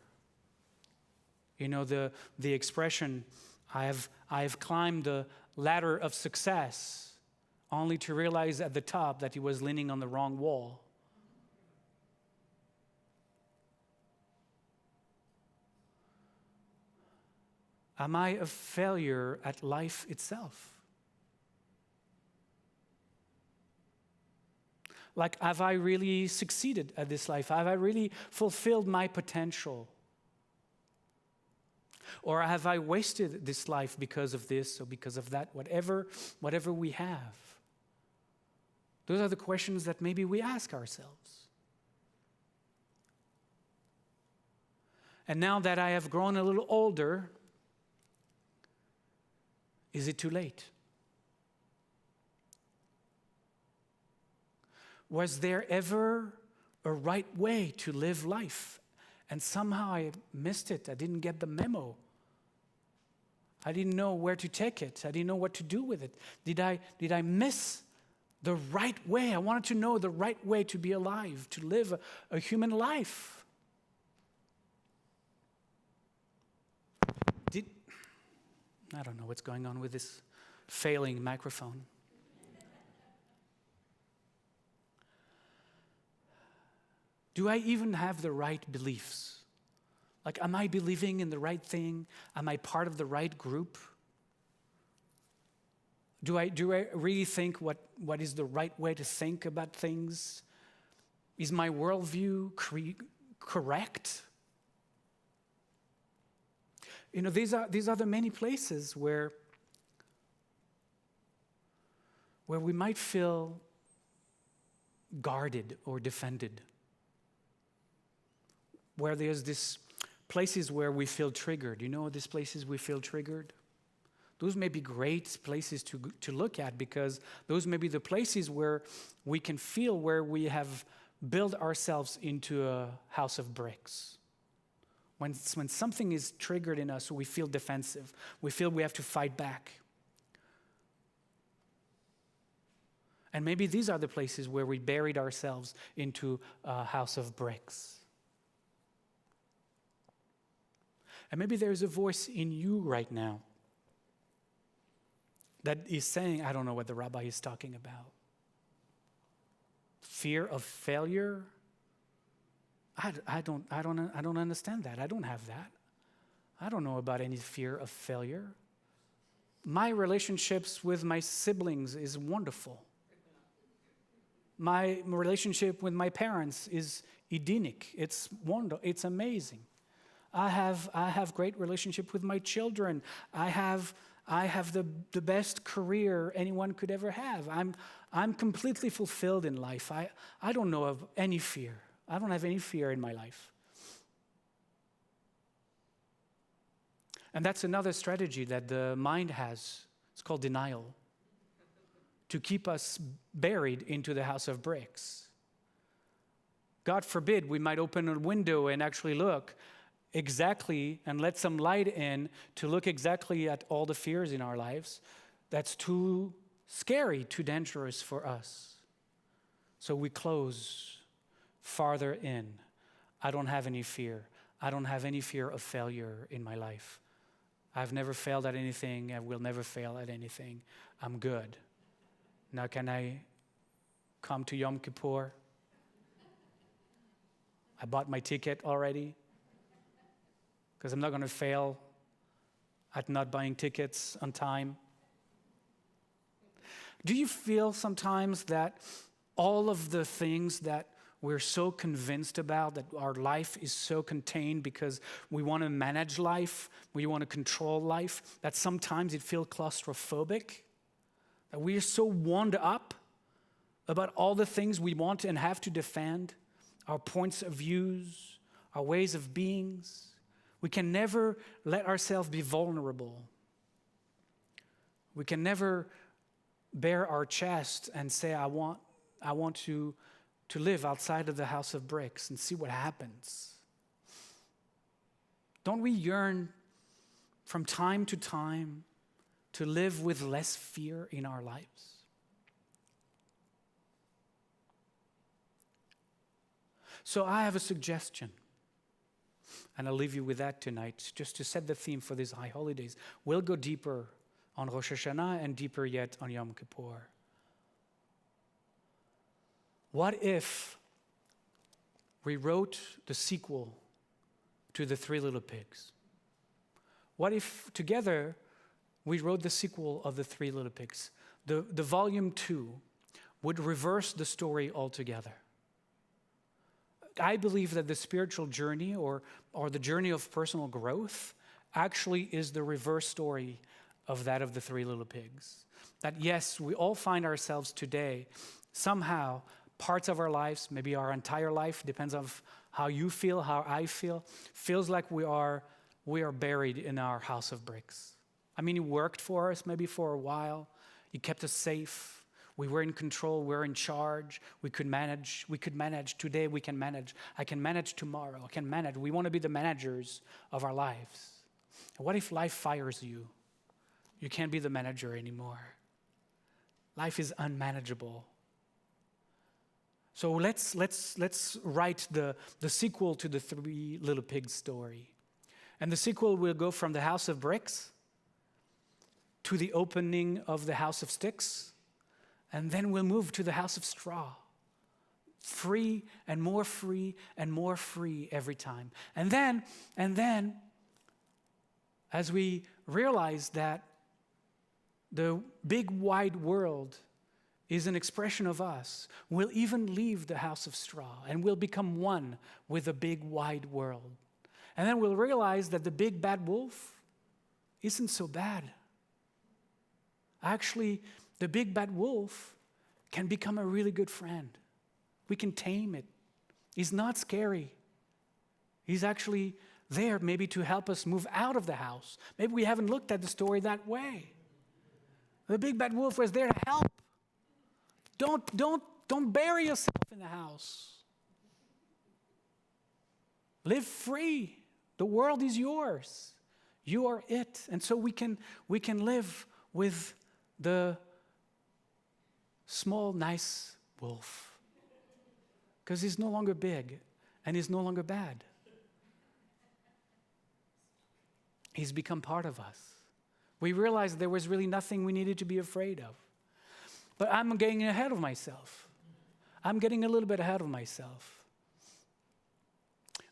You know, the expression, I have climbed the ladder of success only to realize at the top that he was leaning on the wrong wall. Am I a failure at life itself? Like, have I really succeeded at this life? Have I really fulfilled my potential? Or have I wasted this life because of this or because of that, whatever we have? Those are the questions that maybe we ask ourselves. And now that I have grown a little older, is it too late? Was there ever a right way to live life? And somehow I missed it. I didn't get the memo. I didn't know where to take it. I didn't know what to do with it. Did I miss the right way? I wanted to know the right way to be alive, to live a human life. I don't know what's going on with this failing microphone. Do I even have the right beliefs? Like, am I believing in the right thing? Am I part of the right group? Do I really think what is the right way to think about things? Is my worldview correct? You know, these are the many places where we might feel guarded or defended. Where there's these places where we feel triggered. You know, these places we feel triggered? Those may be great places to look at, because those may be the places where we can feel where we have built ourselves into a house of bricks. When something is triggered in us, we feel defensive. We feel we have to fight back. And maybe these are the places where we buried ourselves into a house of bricks. And maybe there's a voice in you right now that is saying, I don't know what the rabbi is talking about. Fear of failure? I don't understand that. I don't have that. I don't know about any fear of failure. My relationships with my siblings is wonderful. My relationship with my parents is Edenic. It's wonderful. It's amazing. I have great relationship with my children. I have the best career anyone could ever have. I'm completely fulfilled in life. I don't know of any fear. I don't have any fear in my life. And that's another strategy that the mind has. It's called denial. To keep us buried into the house of bricks. God forbid we might open a window and actually look exactly and let some light in to look exactly at all the fears in our lives. That's too scary, too dangerous for us. So we close farther in. I don't have any fear. I don't have any fear of failure in my life. I've never failed at anything. I will never fail at anything. I'm good. Now can I come to Yom Kippur? I bought my ticket already, because I'm not going to fail at not buying tickets on time. Do you feel sometimes that all of the things that we're so convinced about, that our life is so contained because we want to manage life, we want to control life, that sometimes it feels claustrophobic? That we are so wound up about all the things we want and have to defend, our points of views, our ways of beings. We can never let ourselves be vulnerable. We can never bare our chest and say, I want to live outside of the house of bricks and see what happens. Don't we yearn from time to time to live with less fear in our lives? So I have a suggestion, and I'll leave you with that tonight, just to set the theme for these high holidays. We'll go deeper on Rosh Hashanah and deeper yet on Yom Kippur. What if we wrote the sequel to The Three Little Pigs? What if together we wrote the sequel of The Three Little Pigs? The volume 2 would reverse the story altogether. I believe that the spiritual journey or the journey of personal growth actually is the reverse story of that of The Three Little Pigs. That yes, we all find ourselves today somehow, parts of our lives, maybe our entire life, depends on how you feel, how I feel, feels like we are buried in our house of bricks. I mean, you worked for us maybe for a while. You kept us safe. We were in control. We were in charge. We could manage. Today we can manage. I can manage tomorrow. I can manage. We want to be the managers of our lives. And what if life fires you? You can't be the manager anymore. Life is unmanageable. So let's write the sequel to The Three Little Pigs story. And the sequel will go from the house of bricks to the opening of the house of sticks, and then we'll move to the house of straw. free and more free and more free every time. And then, as we realize that the big wide world is an expression of us, we'll even leave the house of straw and we'll become one with the big wide world. And then we'll realize that the big bad wolf isn't so bad. Actually, the big bad wolf can become a really good friend. We can tame it. He's not scary. He's actually there maybe to help us move out of the house. Maybe we haven't looked at the story that way. The big bad wolf was there to help. Don't bury yourself in the house. Live free. The world is yours. You are it. And so we can live with the small, nice wolf. Because he's no longer big and he's no longer bad. He's become part of us. We realized there was really nothing we needed to be afraid of. But I'm getting ahead of myself. I'm getting a little bit ahead of myself.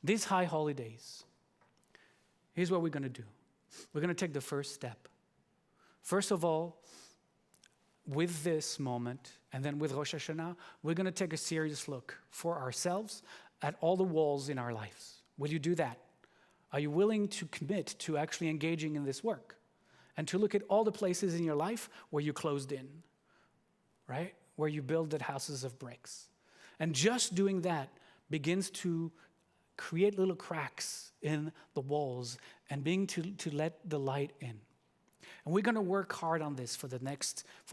These high holidays, here's what we're going to do. We're going to take the first step. First of all, with this moment, and then with Rosh Hashanah, we're going to take a serious look for ourselves at all the walls in our lives. Will you do that? Are you willing to commit to actually engaging in this work? And to look at all the places in your life where you closed in, right? Where you builded houses of bricks. And just doing that begins to create little cracks in the walls and being to let the light in. And we're going to work hard on this for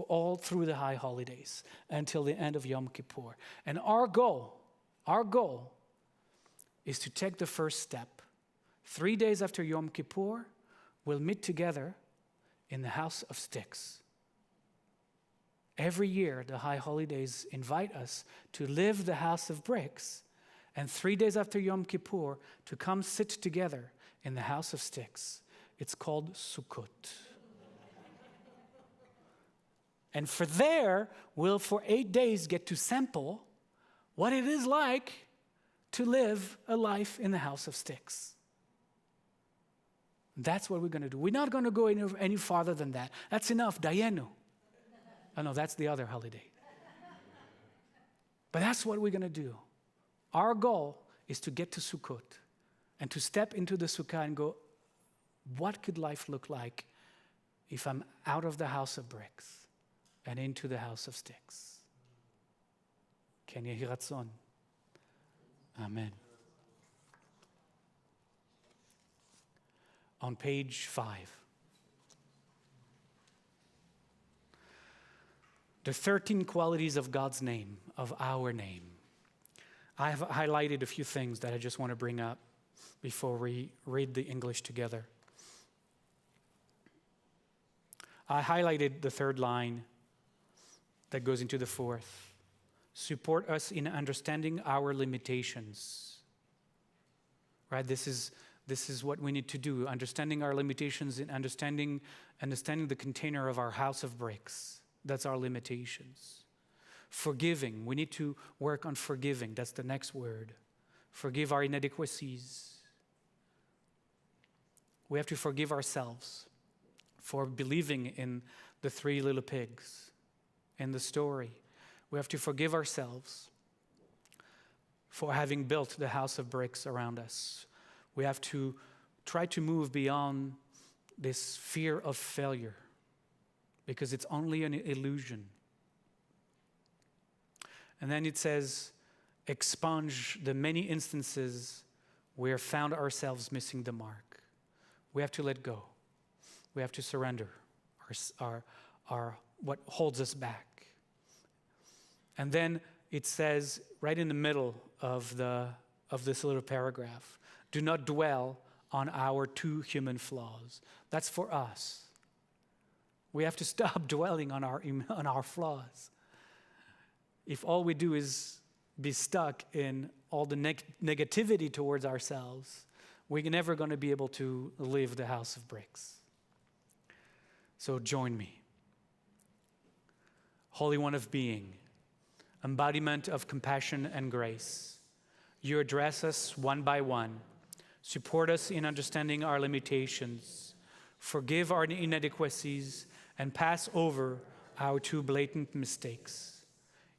all through the high holidays until the end of Yom Kippur. And our goal is to take the first step. 3 days after Yom Kippur, we'll meet together in the House of Sticks. Every year, the high holidays invite us to live the house of bricks, and 3 days after Yom Kippur, to come sit together in the House of Sticks. It's called Sukkot. And we'll for 8 days get to sample what it is like to live a life in the House of Sticks. That's what we're going to do. We're not going to go any farther than that. That's enough. Dayenu. Oh no, that's the other holiday. But that's what we're going to do. Our goal is to get to Sukkot and to step into the Sukkah and go, what could life look like if I'm out of the house of bricks and into the house of sticks? Ken yehi ratzon. Amen. On page 5. The 13 qualities of God's name, of our name. I have highlighted a few things that I just want to bring up before we read the English together. I highlighted the third line that goes into the fourth. Support us in understanding our limitations. Right? This is what we need to do, understanding our limitations and understanding the container of our house of bricks. That's our limitations. Forgiving. We need to work on forgiving. That's the next word. Forgive our inadequacies. We have to forgive ourselves for believing in the 3 little pigs in the story. We have to forgive ourselves for having built the house of bricks around us. We have to try to move beyond this fear of failure because it's only an illusion. And then it says, expunge the many instances where found ourselves missing the mark. We have to let go. We have to surrender our what holds us back. And then it says right in the middle of this little paragraph, do not dwell on our 2 human flaws. That's for us. We have to stop dwelling on our flaws. If all we do is be stuck in all the negativity towards ourselves, we're never going to be able to live the house of bricks. So join me. Holy One of Being, embodiment of compassion and grace. You address us one by one, support us in understanding our limitations, forgive our inadequacies, and pass over our too blatant mistakes.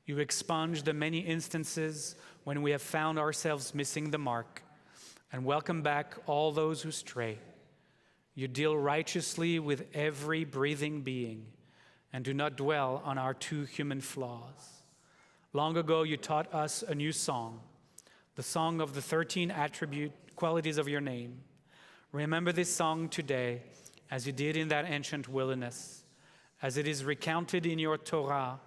You expunge the many instances when we have found ourselves missing the mark, and welcome back all those who stray. You deal righteously with every breathing being, and do not dwell on our too human flaws. Long ago, you taught us a new song, the song of the 13 qualities of your name. Remember this song today, as you did in that ancient wilderness, as it is recounted in your Torah,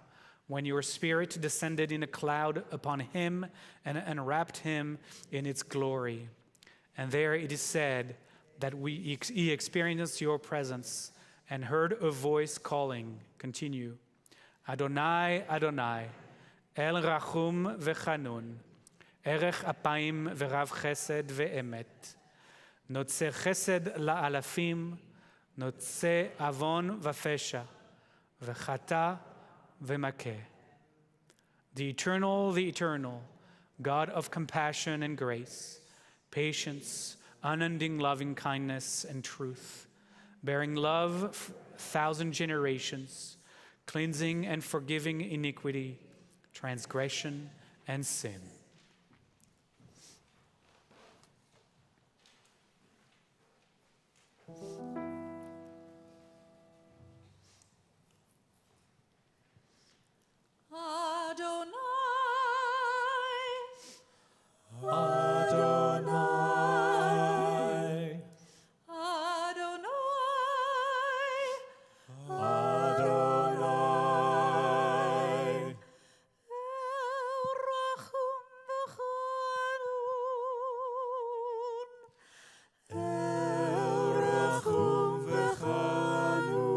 when your Spirit descended in a cloud upon him and enwrapped him in its glory. And there it is said that he experienced your presence and heard a voice calling, continue, Adonai, Adonai, El Rachum Vechanun, Erech Apayim Verav Chesed Ve'emet, Notze Chesed La'alafim, Notze Avon Vafesha, Vechata Vemakeh. The eternal, God of compassion and grace, patience, unending loving kindness and truth, bearing love 1,000 generations, cleansing and forgiving iniquity, transgression, and sin. Adonai, Adonai, El Rachum Vechanun,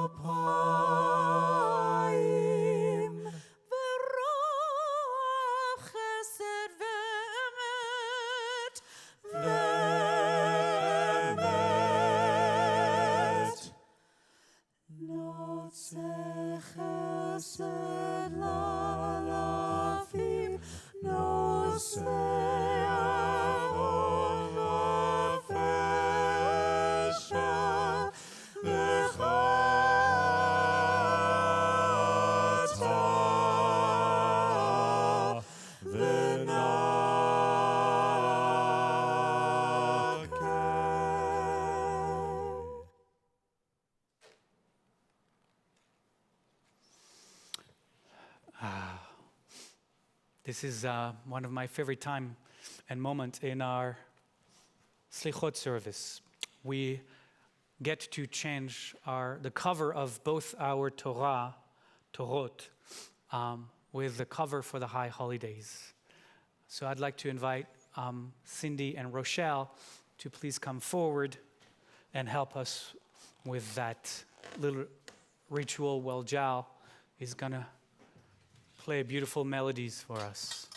Apayim, Verav Chesed Ve'emet, Ve'emet, Notze Chesed La'alafim, Notze Avon Vafesha, Vechata Venakeh. This is one of my favorite time and moment in our Slichot service. We get to change the cover of both our Torot, with the cover for the High Holidays. So I'd like to invite Cindy and Rochelle to please come forward and help us with that little ritual while Jal is going to play beautiful melodies for us.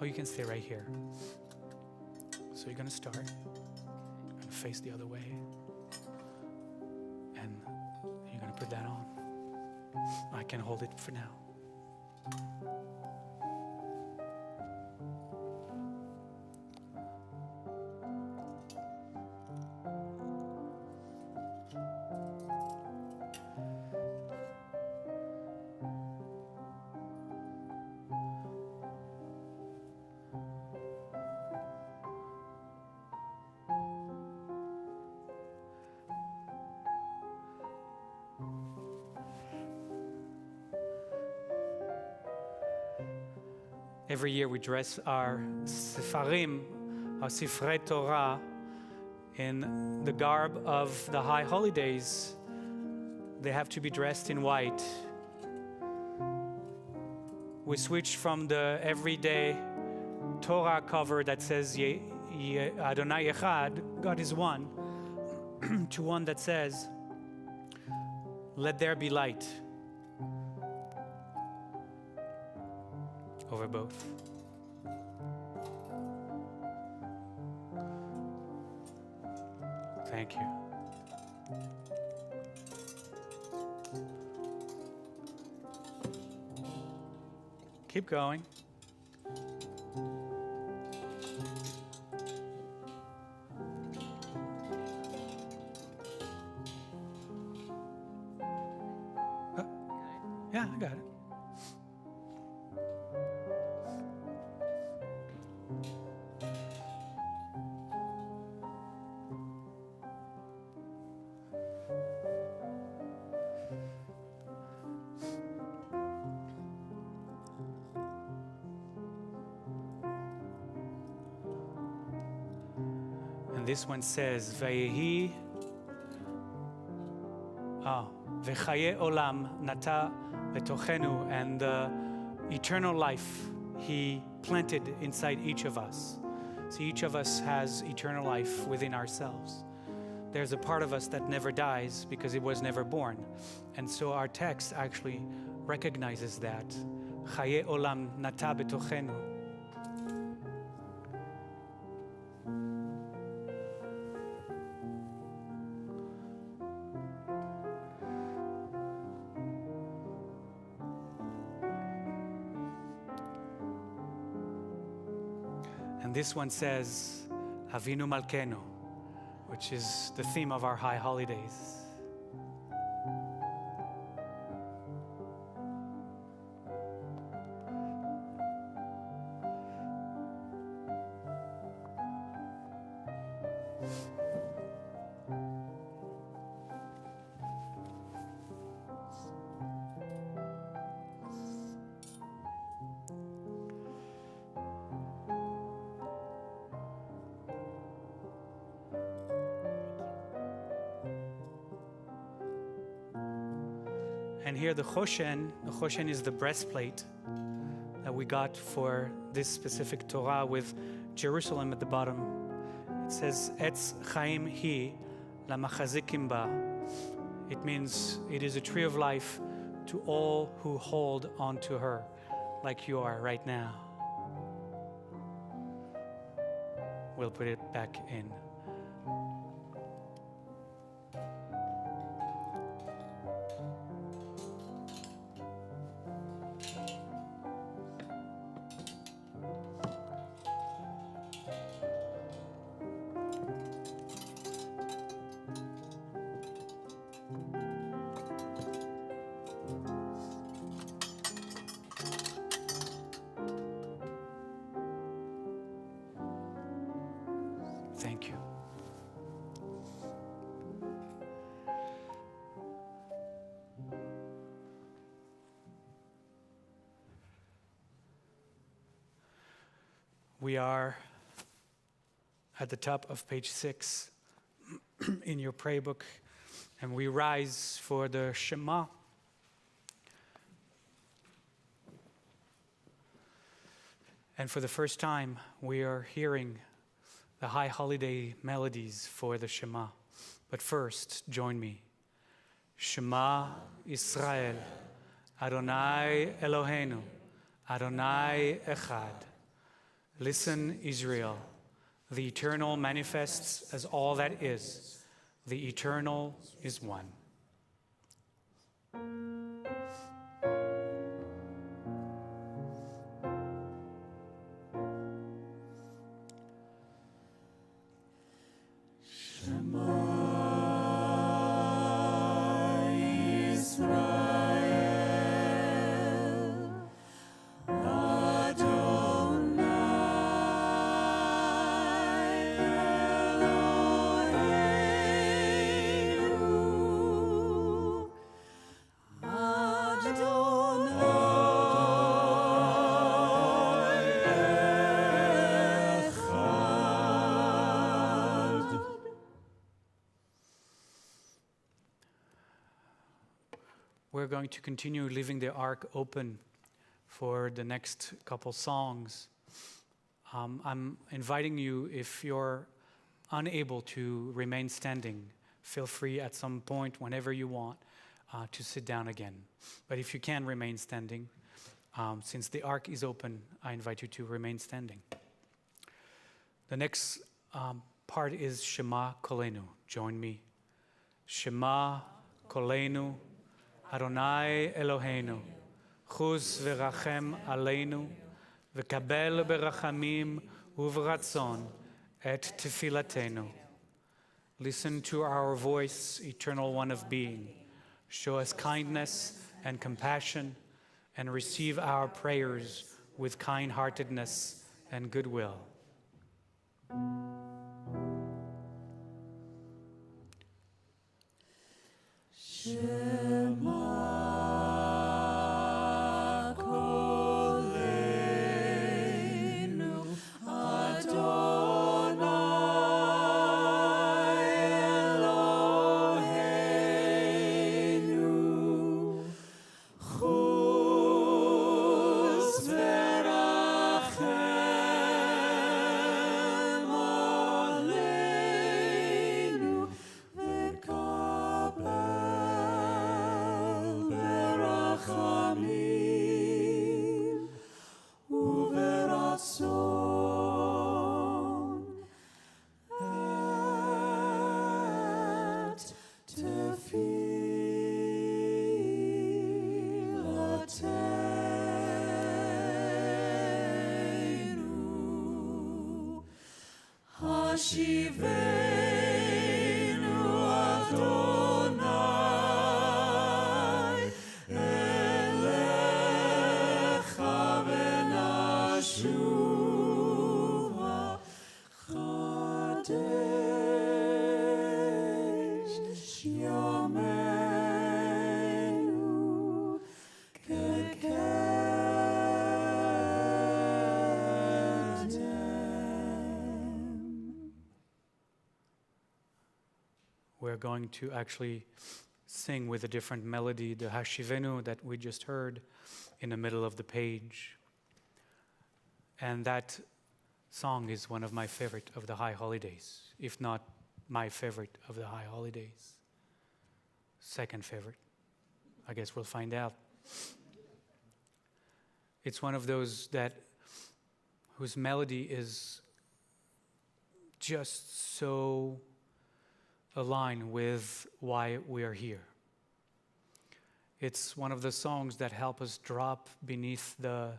Oh, you can stay right here. So you're going to start. You're going to face the other way. And you're going to put that on. I can hold it for now. Every year we dress our Sefarim, our Sifrei Torah, in the garb of the High Holidays. They have to be dressed in white. We switch from the everyday Torah cover that says Adonai Echad, God is one, to one that says let there be light over both. Thank you. Keep going. Yeah, I got it. And this one says, Vayehi V'chaye olam nata betochenu, and the eternal life He planted inside each of us. See, each of us has eternal life within ourselves. There's a part of us that never dies because it was never born. And so our text actually recognizes that. Chaye olam nata betochenu. And this one says, Avinu Malkenu, which is the theme of our high holidays. And here the Choshen is the breastplate that we got for this specific Torah with Jerusalem at the bottom. It says, Etz Chaim Hi Lamachazikim Ba. It means it is a tree of life to all who hold on to her, like you are right now. We'll put it back in. Thank you. We are at the top of page 6 in your prayer book, and we rise for the Shema. And for the first time, we are hearing the high holiday melodies for the Shema. But first, join me. Shema Israel, Adonai Eloheinu, Adonai Echad. Listen, Israel, the eternal manifests as all that is. The eternal is one. We're going to continue leaving the ark open for the next couple songs. I'm inviting you, if you're unable to remain standing, feel free at some point, whenever you want, to sit down again. But if you can remain standing, since the ark is open, I invite you to remain standing. The next part is Shema Kolenu. Join me. Shema Kolenu, Adonai Eloheinu, chuz v'rachem aleinu, v'kabel berachamim uvratzon et tefilatenu. Listen to our voice, Eternal One of Being. Show us kindness and compassion, and receive our prayers with kind-heartedness and goodwill. Shema Kolenu, Adonai Eloheinu, chuz v'rachem aleinu, v'kabel berachamim uveratzon et tefilatenu. Hashivenu Adonai elecha v'nashuva chadesh yameinu kekedem. We're going to actually sing with a different melody, the Hashivenu that we just heard in the middle of the page. And that song is one of my favorite of the High Holidays, if not my favorite of the High Holidays. Second favorite. I guess we'll find out. It's one of those that whose melody is just so aligned with why we are here. It's one of the songs that help us drop beneath the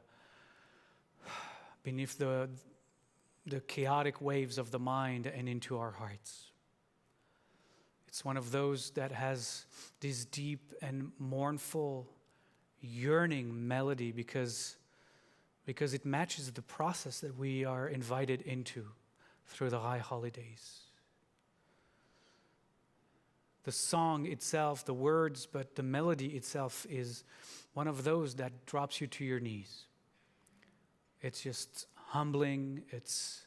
chaotic waves of the mind and into our hearts. It's one of those that has this deep and mournful, yearning melody because it matches the process that we are invited into through the High Holidays. The song itself, the words, but the melody itself is one of those that drops you to your knees. It's just humbling, it's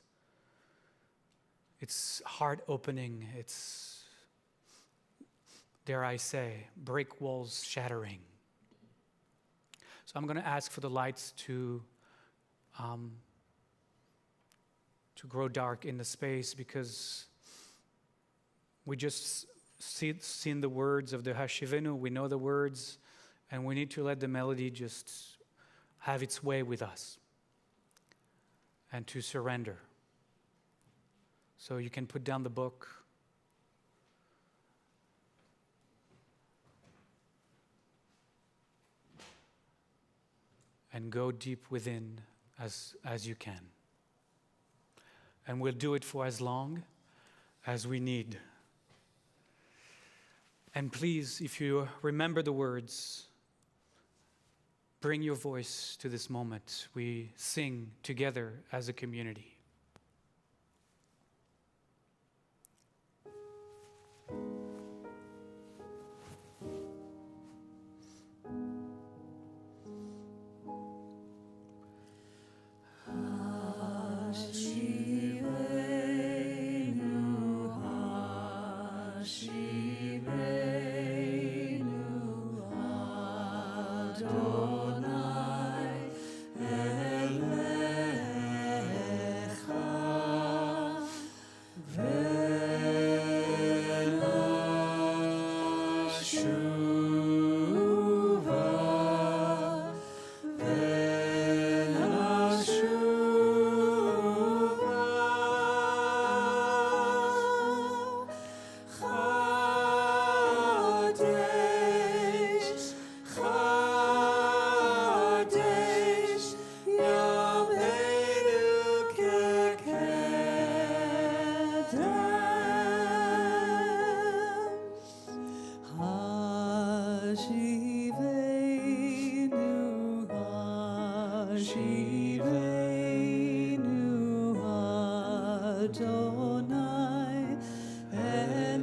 heart-opening, it's, dare I say, brick walls shattering. So I'm going to ask for the lights to grow dark in the space because we just seen the words of the Hashivenu, we know the words, and we need to let the melody just have its way with us and to surrender. So you can put down the book. And go deep within as you can. And we'll do it for as long as we need. And please, if you remember the words, bring your voice to this moment. We sing together as a community. Adonai Shivenu Adonai Elecha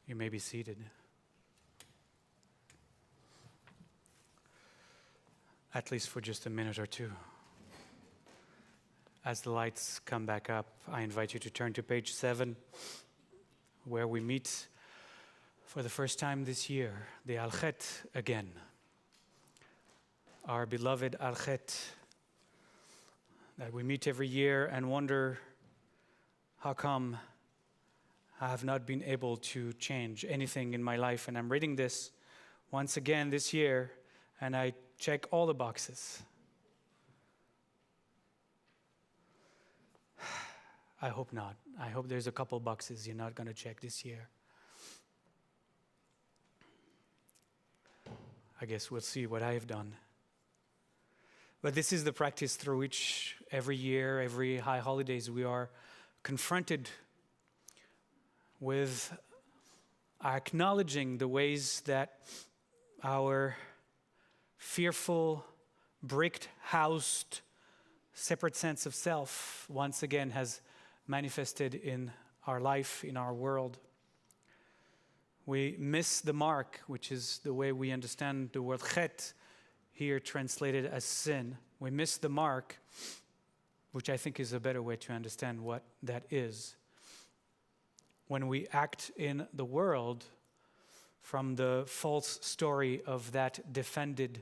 You may be seated. At least for just a minute or two. As the lights come back up, I invite you to turn to page 7, where we meet for the first time this year, the Al-Chet again. Our beloved Al-Chet that we meet every year and wonder, how come I have not been able to change anything in my life? And I'm reading this once again this year, and I check all the boxes. I hope not. I hope there's a couple boxes you're not going to check this year. I guess we'll see what I have done. But this is the practice through which every year, every high holidays, we are confronted with acknowledging the ways that our fearful, brick-housed, separate sense of self once again has manifested in our life, in our world. We miss the mark, which is the way we understand the word chet, here translated as sin. We miss the mark, which I think is a better way to understand what that is. When we act in the world from the false story of that defended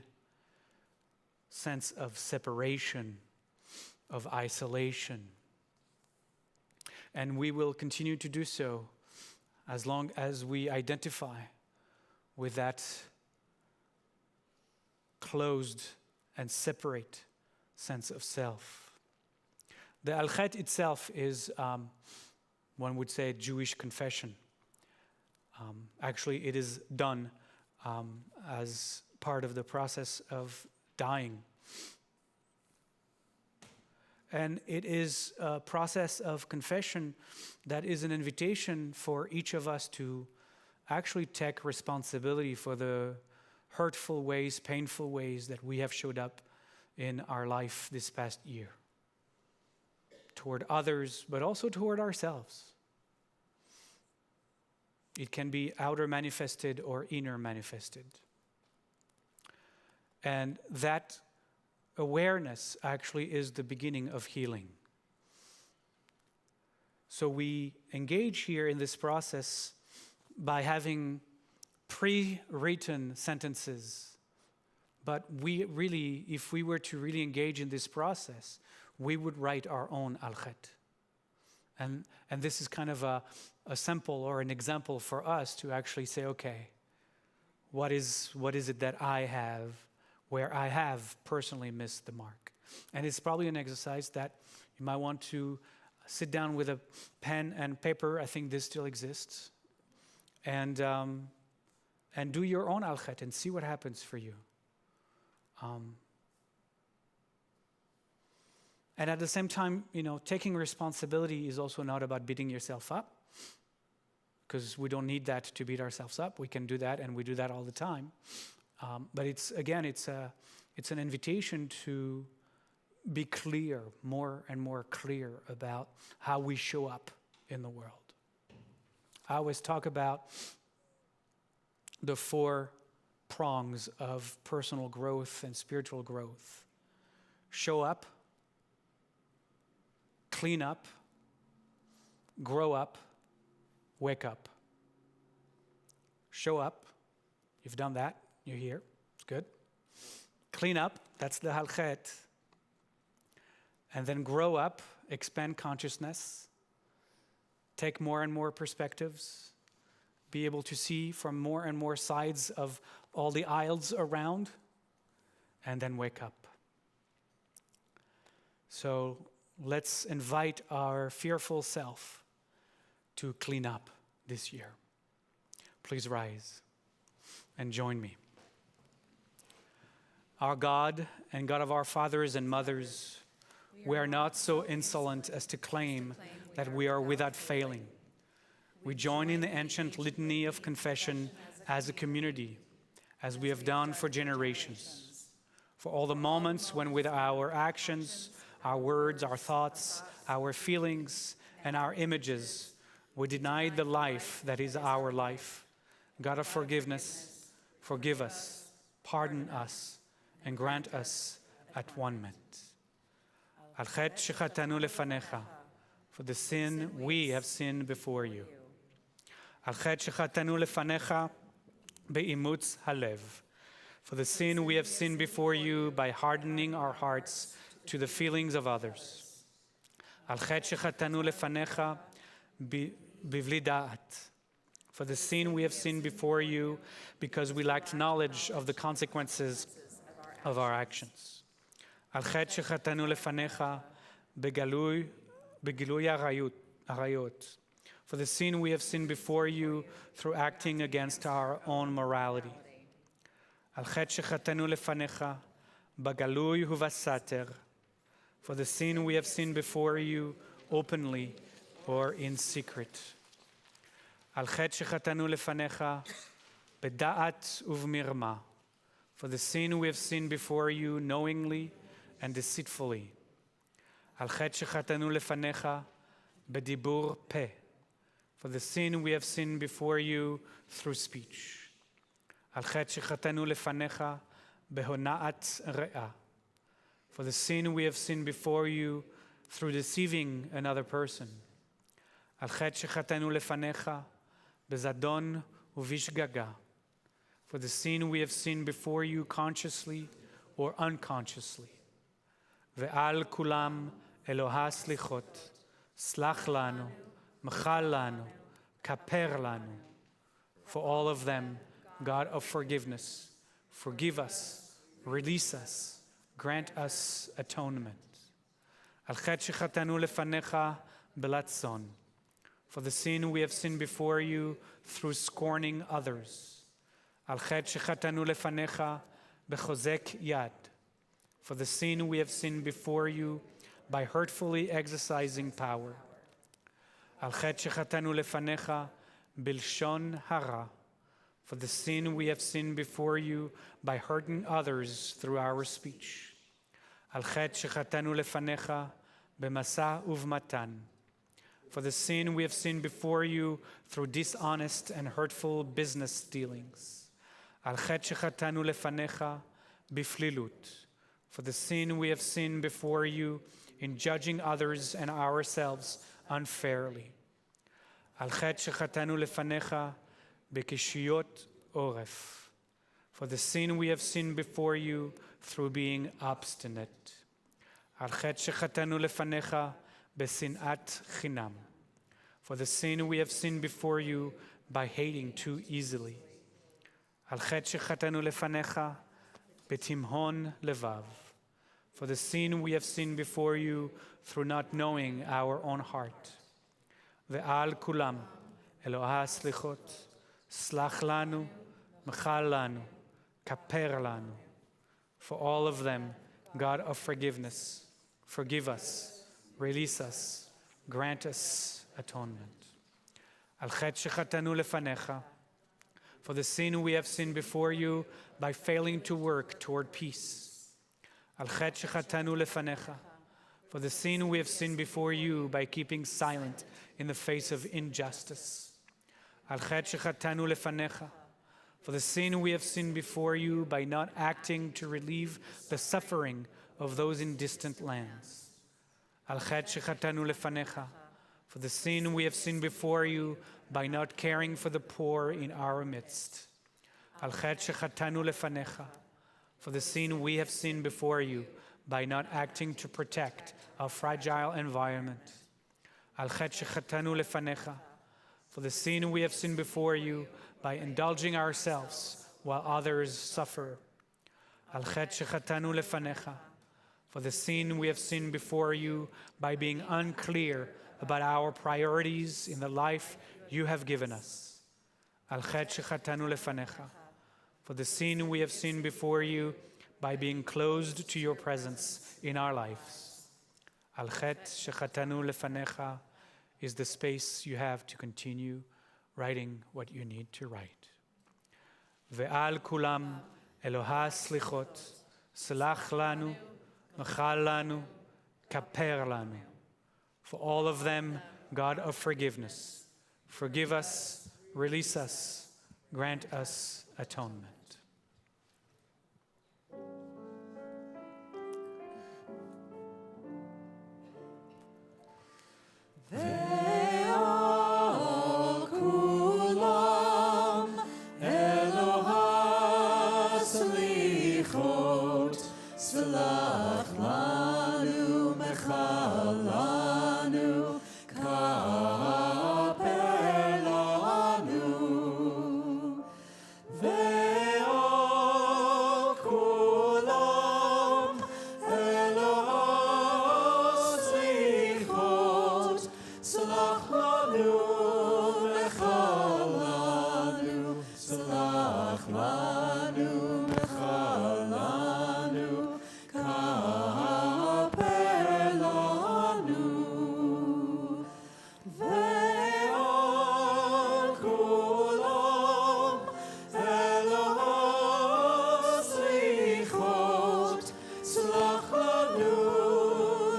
sense of separation, of isolation. And we will continue to do so as long as we identify with that closed and separate sense of self. The Al-Chet itself is, one would say, Jewish confession. Actually, it is done as part of the process of dying. And it is a process of confession that is an invitation for each of us to actually take responsibility for the hurtful ways, painful ways that we have showed up in our life this past year. Toward others, but also toward ourselves. It can be outer manifested or inner manifested. And that awareness actually is the beginning of healing. So we engage here in this process by having pre-written sentences. But we really, if we were to really engage in this process, we would write our own Al-Chet. And this is kind of a sample or an example for us to actually say, okay, what is it that I have, where I have personally missed the mark? And it's probably an exercise that you might want to sit down with a pen and paper. I think this still exists. And do your own Al-Chet and see what happens for you. And at the same time, taking responsibility is also not about beating yourself up, because we don't need that to beat ourselves up. We can do that, and we do that all the time. But it's an invitation to be clear, more and more clear about how we show up in the world. I always talk about the 4 prongs of personal growth and spiritual growth. Show up, clean up, grow up, wake up. Show up, you've done that, you're here, it's good. Clean up, that's the Al-Chet. And then grow up, expand consciousness, take more and more perspectives, be able to see from more and more sides of all the aisles around, and then wake up. So let's invite our fearful self to clean up this year. Please rise and join me. Our God and God of our fathers and mothers, we are not so insolent as to claim that we are without failing. We join in the ancient litany of confession as a community, as we have done for generations. For all the moments when with our actions, our words, our thoughts, our feelings, and our images, we denied the life that is our life. God of forgiveness, forgive us, pardon us, and grant us at-one-ment. Al chet shechatanu lefanecha, for the sin we have sinned before you. Al chet shechatanu lefanecha be'imutz halev, for the sin we have sinned before you by hardening our hearts to the feelings of others. Al chet shechatanu lefanecha bivli da'at, for the sin we have sinned before you because we lacked knowledge of the consequences of our actions. Al chet shechatanu lefanecha begilui arayot, for the sin we have sinned before you through acting against our own morality. Al chet shechatanu lefanecha begalui uvasater, for the sin we have sinned before you openly or in secret. Al chet shechatanu lefanecha beda'at uvmirma, for the sin we have sinned before you knowingly and deceitfully. Al chet shechatanu lefanecha bedibur peh, for the sin we have sinned before you through speech. Al chet shechatanu lefanecha behona'at re'ah, for the sin we have sinned before you through deceiving another person. Al chet shechatanu lefanecha bezadon uvishgaga, for the sin we have sinned before you consciously or unconsciously. Ve'al kulam Eloha slichot, slach lanu, machal lanu, kaper lanu. For all of them, God of forgiveness, forgive us, release us, grant us atonement. Al chet shechatanu lefanecha belatzon, for the sin we have sinned before you through scorning others. Al chet shechatanu lefanecha bechozek yad, for the sin we have sinned before you by hurtfully exercising power. Al chet shechatanu lefanecha bilshon hara, for the sin we have sinned before you by hurting others through our speech. Al chet shechatanu lefanecha b'masa uvmatan, for the sin we have sinned before you through dishonest and hurtful business dealings. Al chet shechatanu lefanecha biflilut, for the sin we have sinned before you in judging others and ourselves unfairly. Al chet shechatanu lefanecha bekishiyot oref, for the sin we have sinned before you through being obstinate. Al chet shechatanu lefanecha besinat chinam, for the sin we have sinned before you by hating too easily. Al chet shechatanu lefanecha betimhon levav, for the sin we have sinned before you through not knowing our own heart. Ve'al kulam Eloha slichot, slach lanu, machal lanu, kaper lanu. For all of them, God of forgiveness, forgive us, release us, grant us atonement. Al chet shechatanu lefanecha, for the sin we have sinned before you by failing to work toward peace. Al chet shechatanu lefanecha, for the sin we have sinned before you by keeping silent in the face of injustice. Al chet shechatanu lefanecha, for the sin we have sinned before you by not acting to relieve the suffering of those in distant lands. Al chet shechatanu lefanecha, for the sin we have sinned before you by not caring for the poor in our midst. Al chet shechatanu lefanecha, for the sin we have sinned before you by not acting to protect our fragile environment. Al chet shechatanu lefanecha, for the sin we have sinned before you by indulging ourselves while others suffer. Al chet shechatanu lefanecha, for the sin we have sinned before you by being unclear about our priorities in the life you have given us. Al chet shechatanu lefanecha, for the sin we have sinned before you by being closed to your presence in our lives. Al chet shechatanu lefanecha is the space you have to continue writing what you need to write. Ve'al kulam Eloha slichot, slach lanu, mechal lanu, kaper lanu. For all of them, God of forgiveness, forgive us, release us, grant us atonement. Ve'al kulam Eloha slichot, slach lanu, mechal lanu, kaper lanu. Ve'al kulam Eloha slichot, slach lanu, mechal lanu, slach lanu, mechal lanu, kaper lanu. Ve'al kulam Eloha slichot, slach lanu,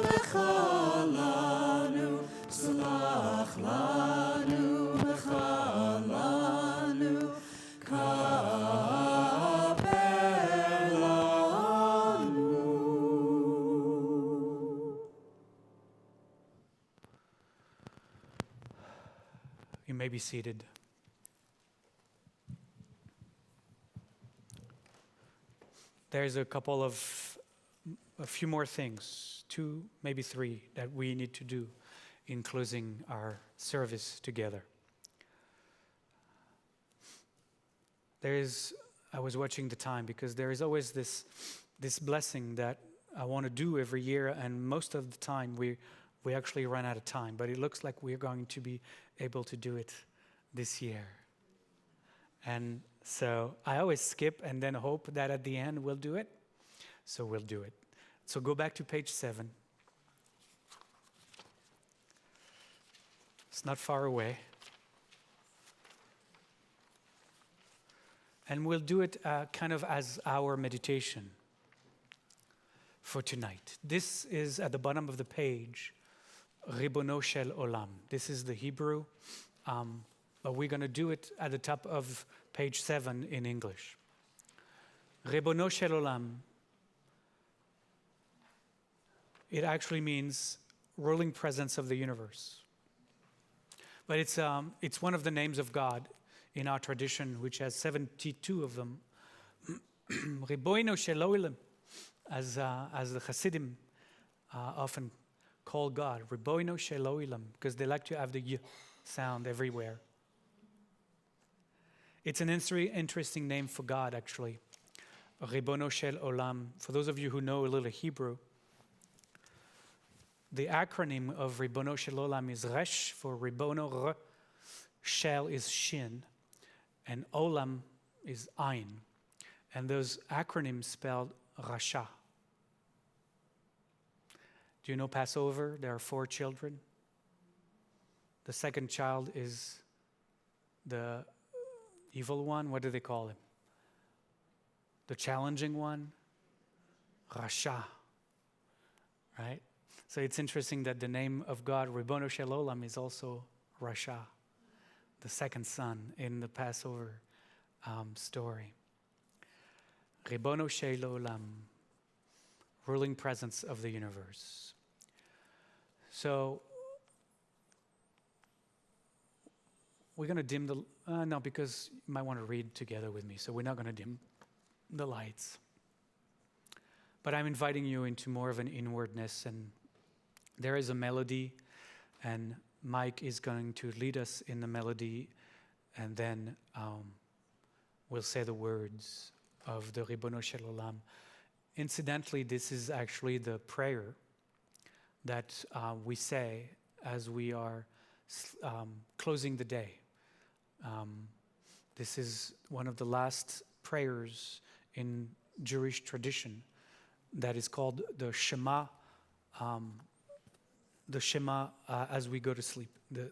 mechal lanu, slach lanu, mechal lanu, kaper lanu. You may be seated. There's a few more things, 2, maybe 3, that we need to do in closing our service together. I was watching the time because there is always this blessing that I want to do every year, and most of the time we actually run out of time, but it looks like we're going to be able to do it this year. And so I always skip and then hope that at the end we'll do it. So we'll do it. So go back to page 7. It's not far away. And we'll do it kind of as our meditation for tonight. This is at the bottom of the page, Ribono Shel Olam. This is the Hebrew, but we're going to do it at the top of page 7 in English. Ribono Shel Olam. It actually means ruling presence of the universe. But it's one of the names of God in our tradition, which has 72 of them. Ribono Shel Olam, as the Hasidim often call God, Ribono Shel Olam, because they like to have the y sound everywhere. It's an interesting name for God, actually. Ribono Shel Olam. For those of you who know a little Hebrew, the acronym of Ribono Shel Olam is Resh for Ribono, R, Shel is Shin, and Olam is Ein. And those acronyms spelled Rasha. Do you know Passover? There are 4 children. The second child is the evil one. What do they call him? The challenging one? Rasha. Right? So it's interesting that the name of God, Ribono Shel Olam, is also Rasha, the second son in the Passover story. Ribono Shel Olam, ruling presence of the universe. So we're going to dim the, no, because you might want to read together with me, so we're not going to dim the lights. But I'm inviting you into more of an inwardness, and there is a melody, and Mike is going to lead us in the melody, and then we'll say the words of the Ribono Shel Olam Incidentally, this is actually the prayer that we say as we are closing the day. This is one of the last prayers in Jewish tradition that is called the Shema as we go to sleep. The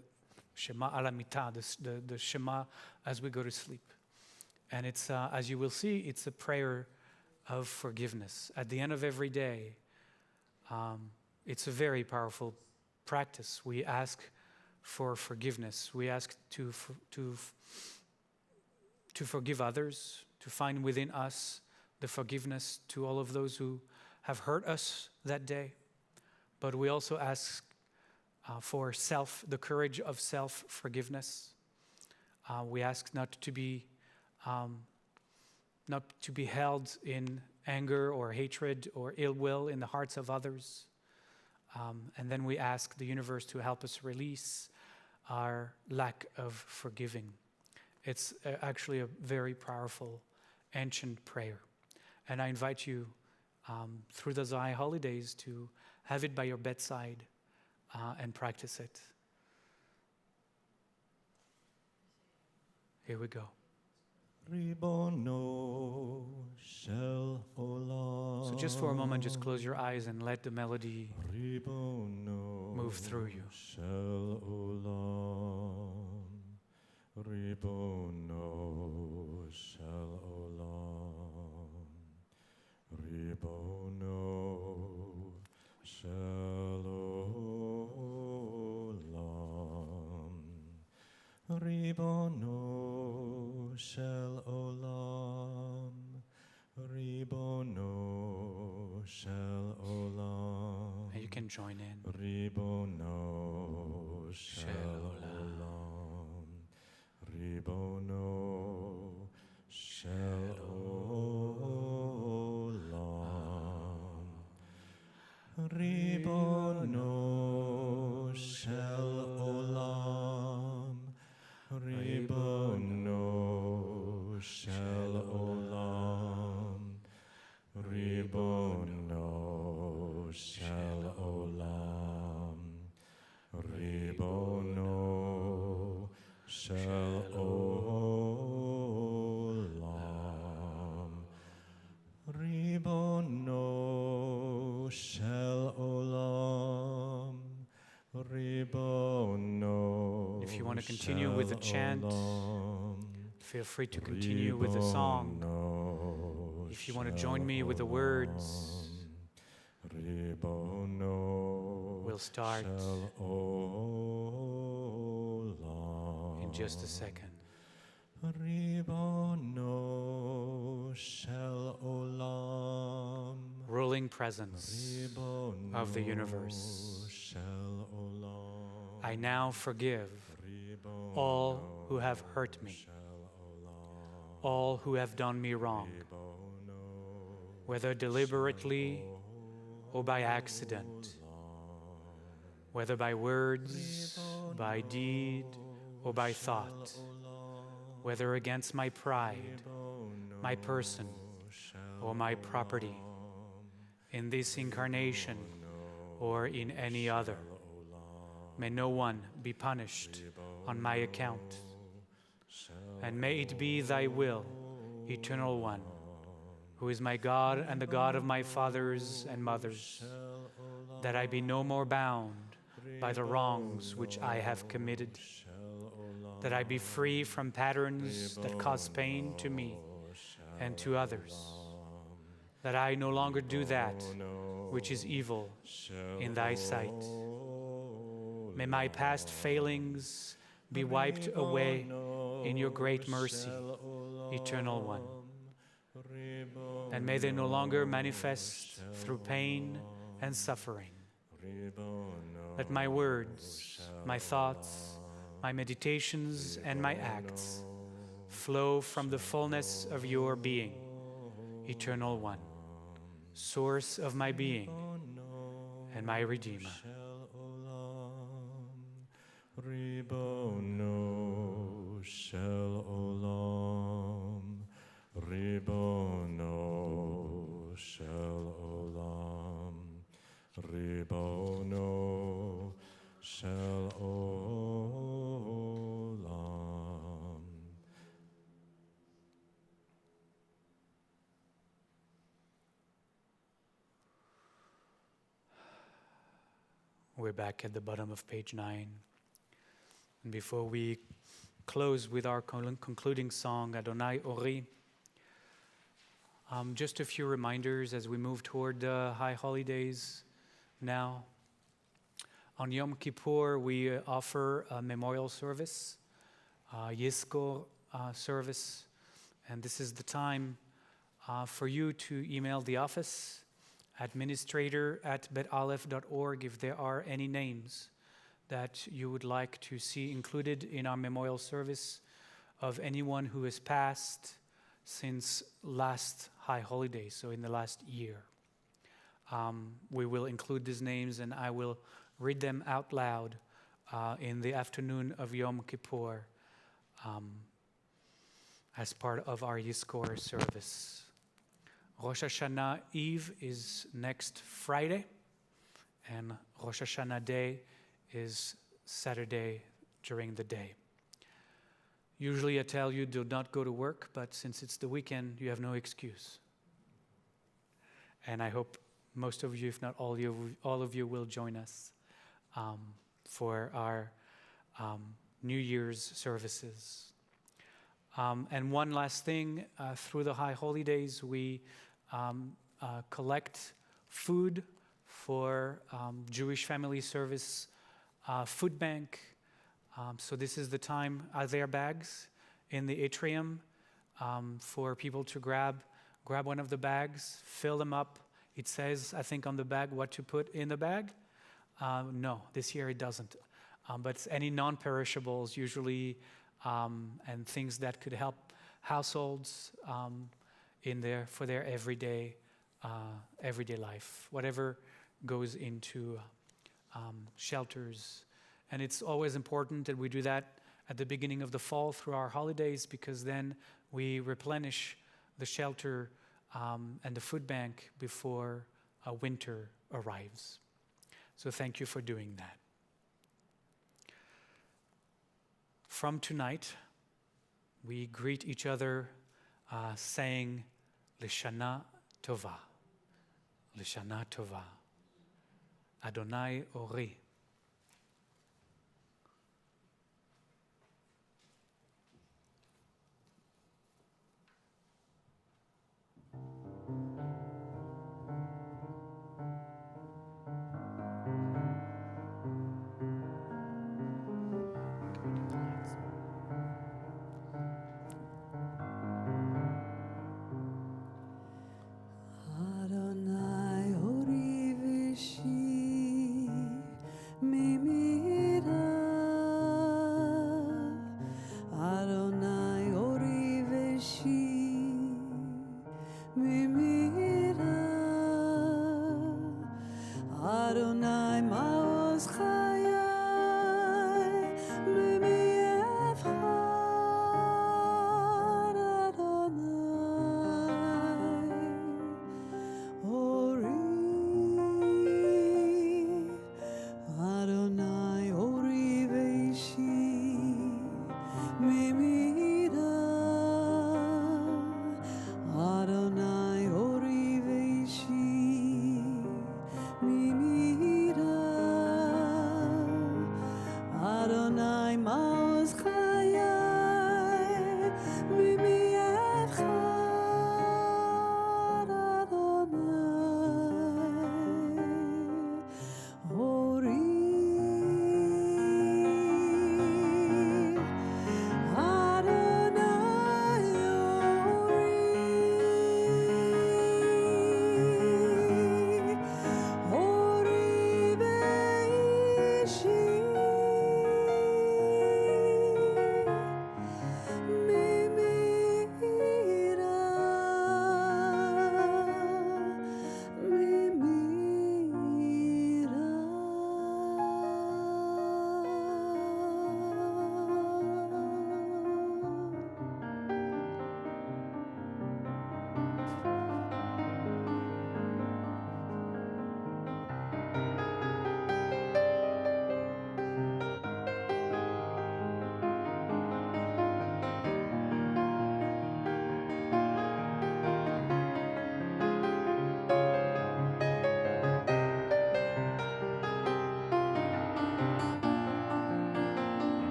Shema al Mitah, the Shema as we go to sleep. And it's, as you will see, it's a prayer of forgiveness. At the end of every day, it's a very powerful practice. We ask for forgiveness. We ask to forgive others, to find within us the forgiveness to all of those who have hurt us that day. But we also ask for the courage of self-forgiveness. We ask not to be held in anger or hatred or ill will in the hearts of others. And then we ask the universe to help us release our lack of forgiving. It's actually a very powerful, ancient prayer. And I invite you through the Zohar holidays to have it by your bedside and practice it. Here we go. So just for a moment, just close your eyes and let the melody move through you. Ribono shel olam, Ribono shel olam. And you can join in. Ribono shel olam, Ribono shel olam, Ribono shel olam. Ribono shel olam, Ribono shel olam, Ribono shel olam, Ribono shel olam, Ribono. If you want to continue with the chant, feel free to continue with the song. If you want to join me with the words, we'll start in just a second. Ruling presence of the universe, I now forgive all who have hurt me, all who have done me wrong, whether deliberately or by accident, whether by words, by deed, or by thought, whether against my pride, my person, or my property, in this incarnation or in any other. May no one be punished on my account. And may it be thy will, Eternal One, who is my God and the God of my fathers and mothers, that I be no more bound by the wrongs which I have committed, that I be free from patterns that cause pain to me and to others, that I no longer do that which is evil in thy sight. May my past failings be wiped away in your great mercy, Eternal One. And may they no longer manifest through pain and suffering. Let my words, my thoughts, my meditations, and my acts flow from the fullness of your being, Eternal One, source of my being and my Redeemer. Ribono shel olam, Ribono shel Ribono shel olam. We're back at the bottom of page 9. And before we close with our concluding song, Adonai Ori, just a few reminders as we move toward the high holidays now. On Yom Kippur, we offer a memorial service, Yizkor service, and this is the time for you to email the office, administrator@betalef.org, if there are any names that you would like to see included in our memorial service of anyone who has passed since last high holiday, so in the last year. We will include these names and I will read them out loud in the afternoon of Yom Kippur as part of our Yizkor service. Rosh Hashanah Eve is next Friday, and Rosh Hashanah Day is Saturday during the day. Usually I tell you do not go to work, but since it's the weekend, you have no excuse. And I hope most of you, if not all of you will join us for our New Year's services. And one last thing, through the high holidays, we collect food for Jewish Family Service food bank. So this is the time. Are there bags in the atrium for people to grab one of the bags, fill them up? It says, I think, on the bag what to put in the bag. No, this year it doesn't. But any non-perishables usually, and things that could help households in there for their everyday life, whatever goes into shelters. And it's always important that we do that at the beginning of the fall through our holidays, because then we replenish the shelter and the food bank before winter arrives. So thank you for doing that. From tonight, we greet each other saying Lishana Tova. Lishana Tova. Adonai Ori. Adonai Ori Vishi Mimira. Adonai Ori Vishi Mimira. Adonai Maoz Chayai Mimi Evchad. Adonai Ori. Adonai Ori Vishi Mimira. Adonai Ori Vishi Mimira.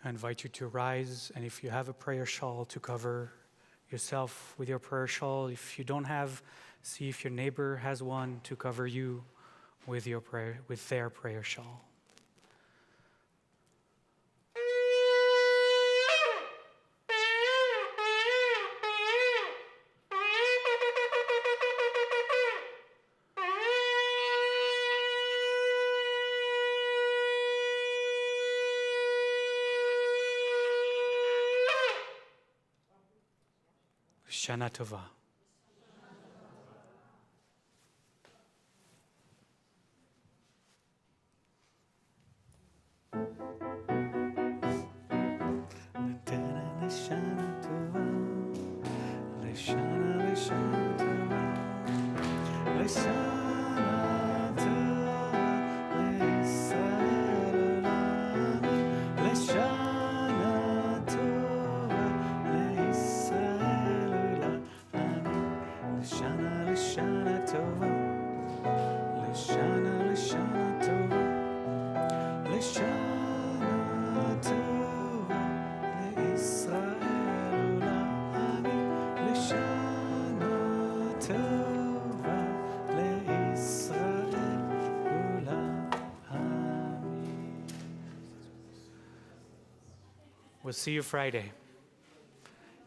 I invite you to rise, and if you have a prayer shawl, to cover yourself with your prayer shawl. If you don't have, see if your neighbor has one to cover you with their prayer shawl. Shana Tova. We'll see you Friday.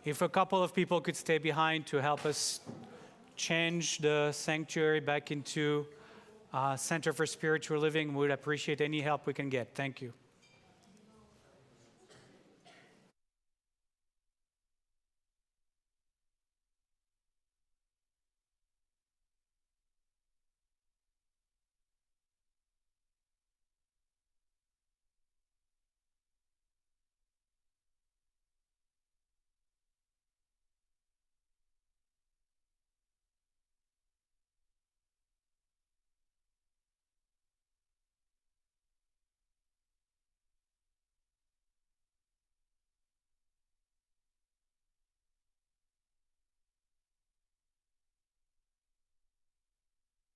If a couple of people could stay behind to help us change the sanctuary back into Center for Spiritual Living, we would appreciate any help we can get. Thank you.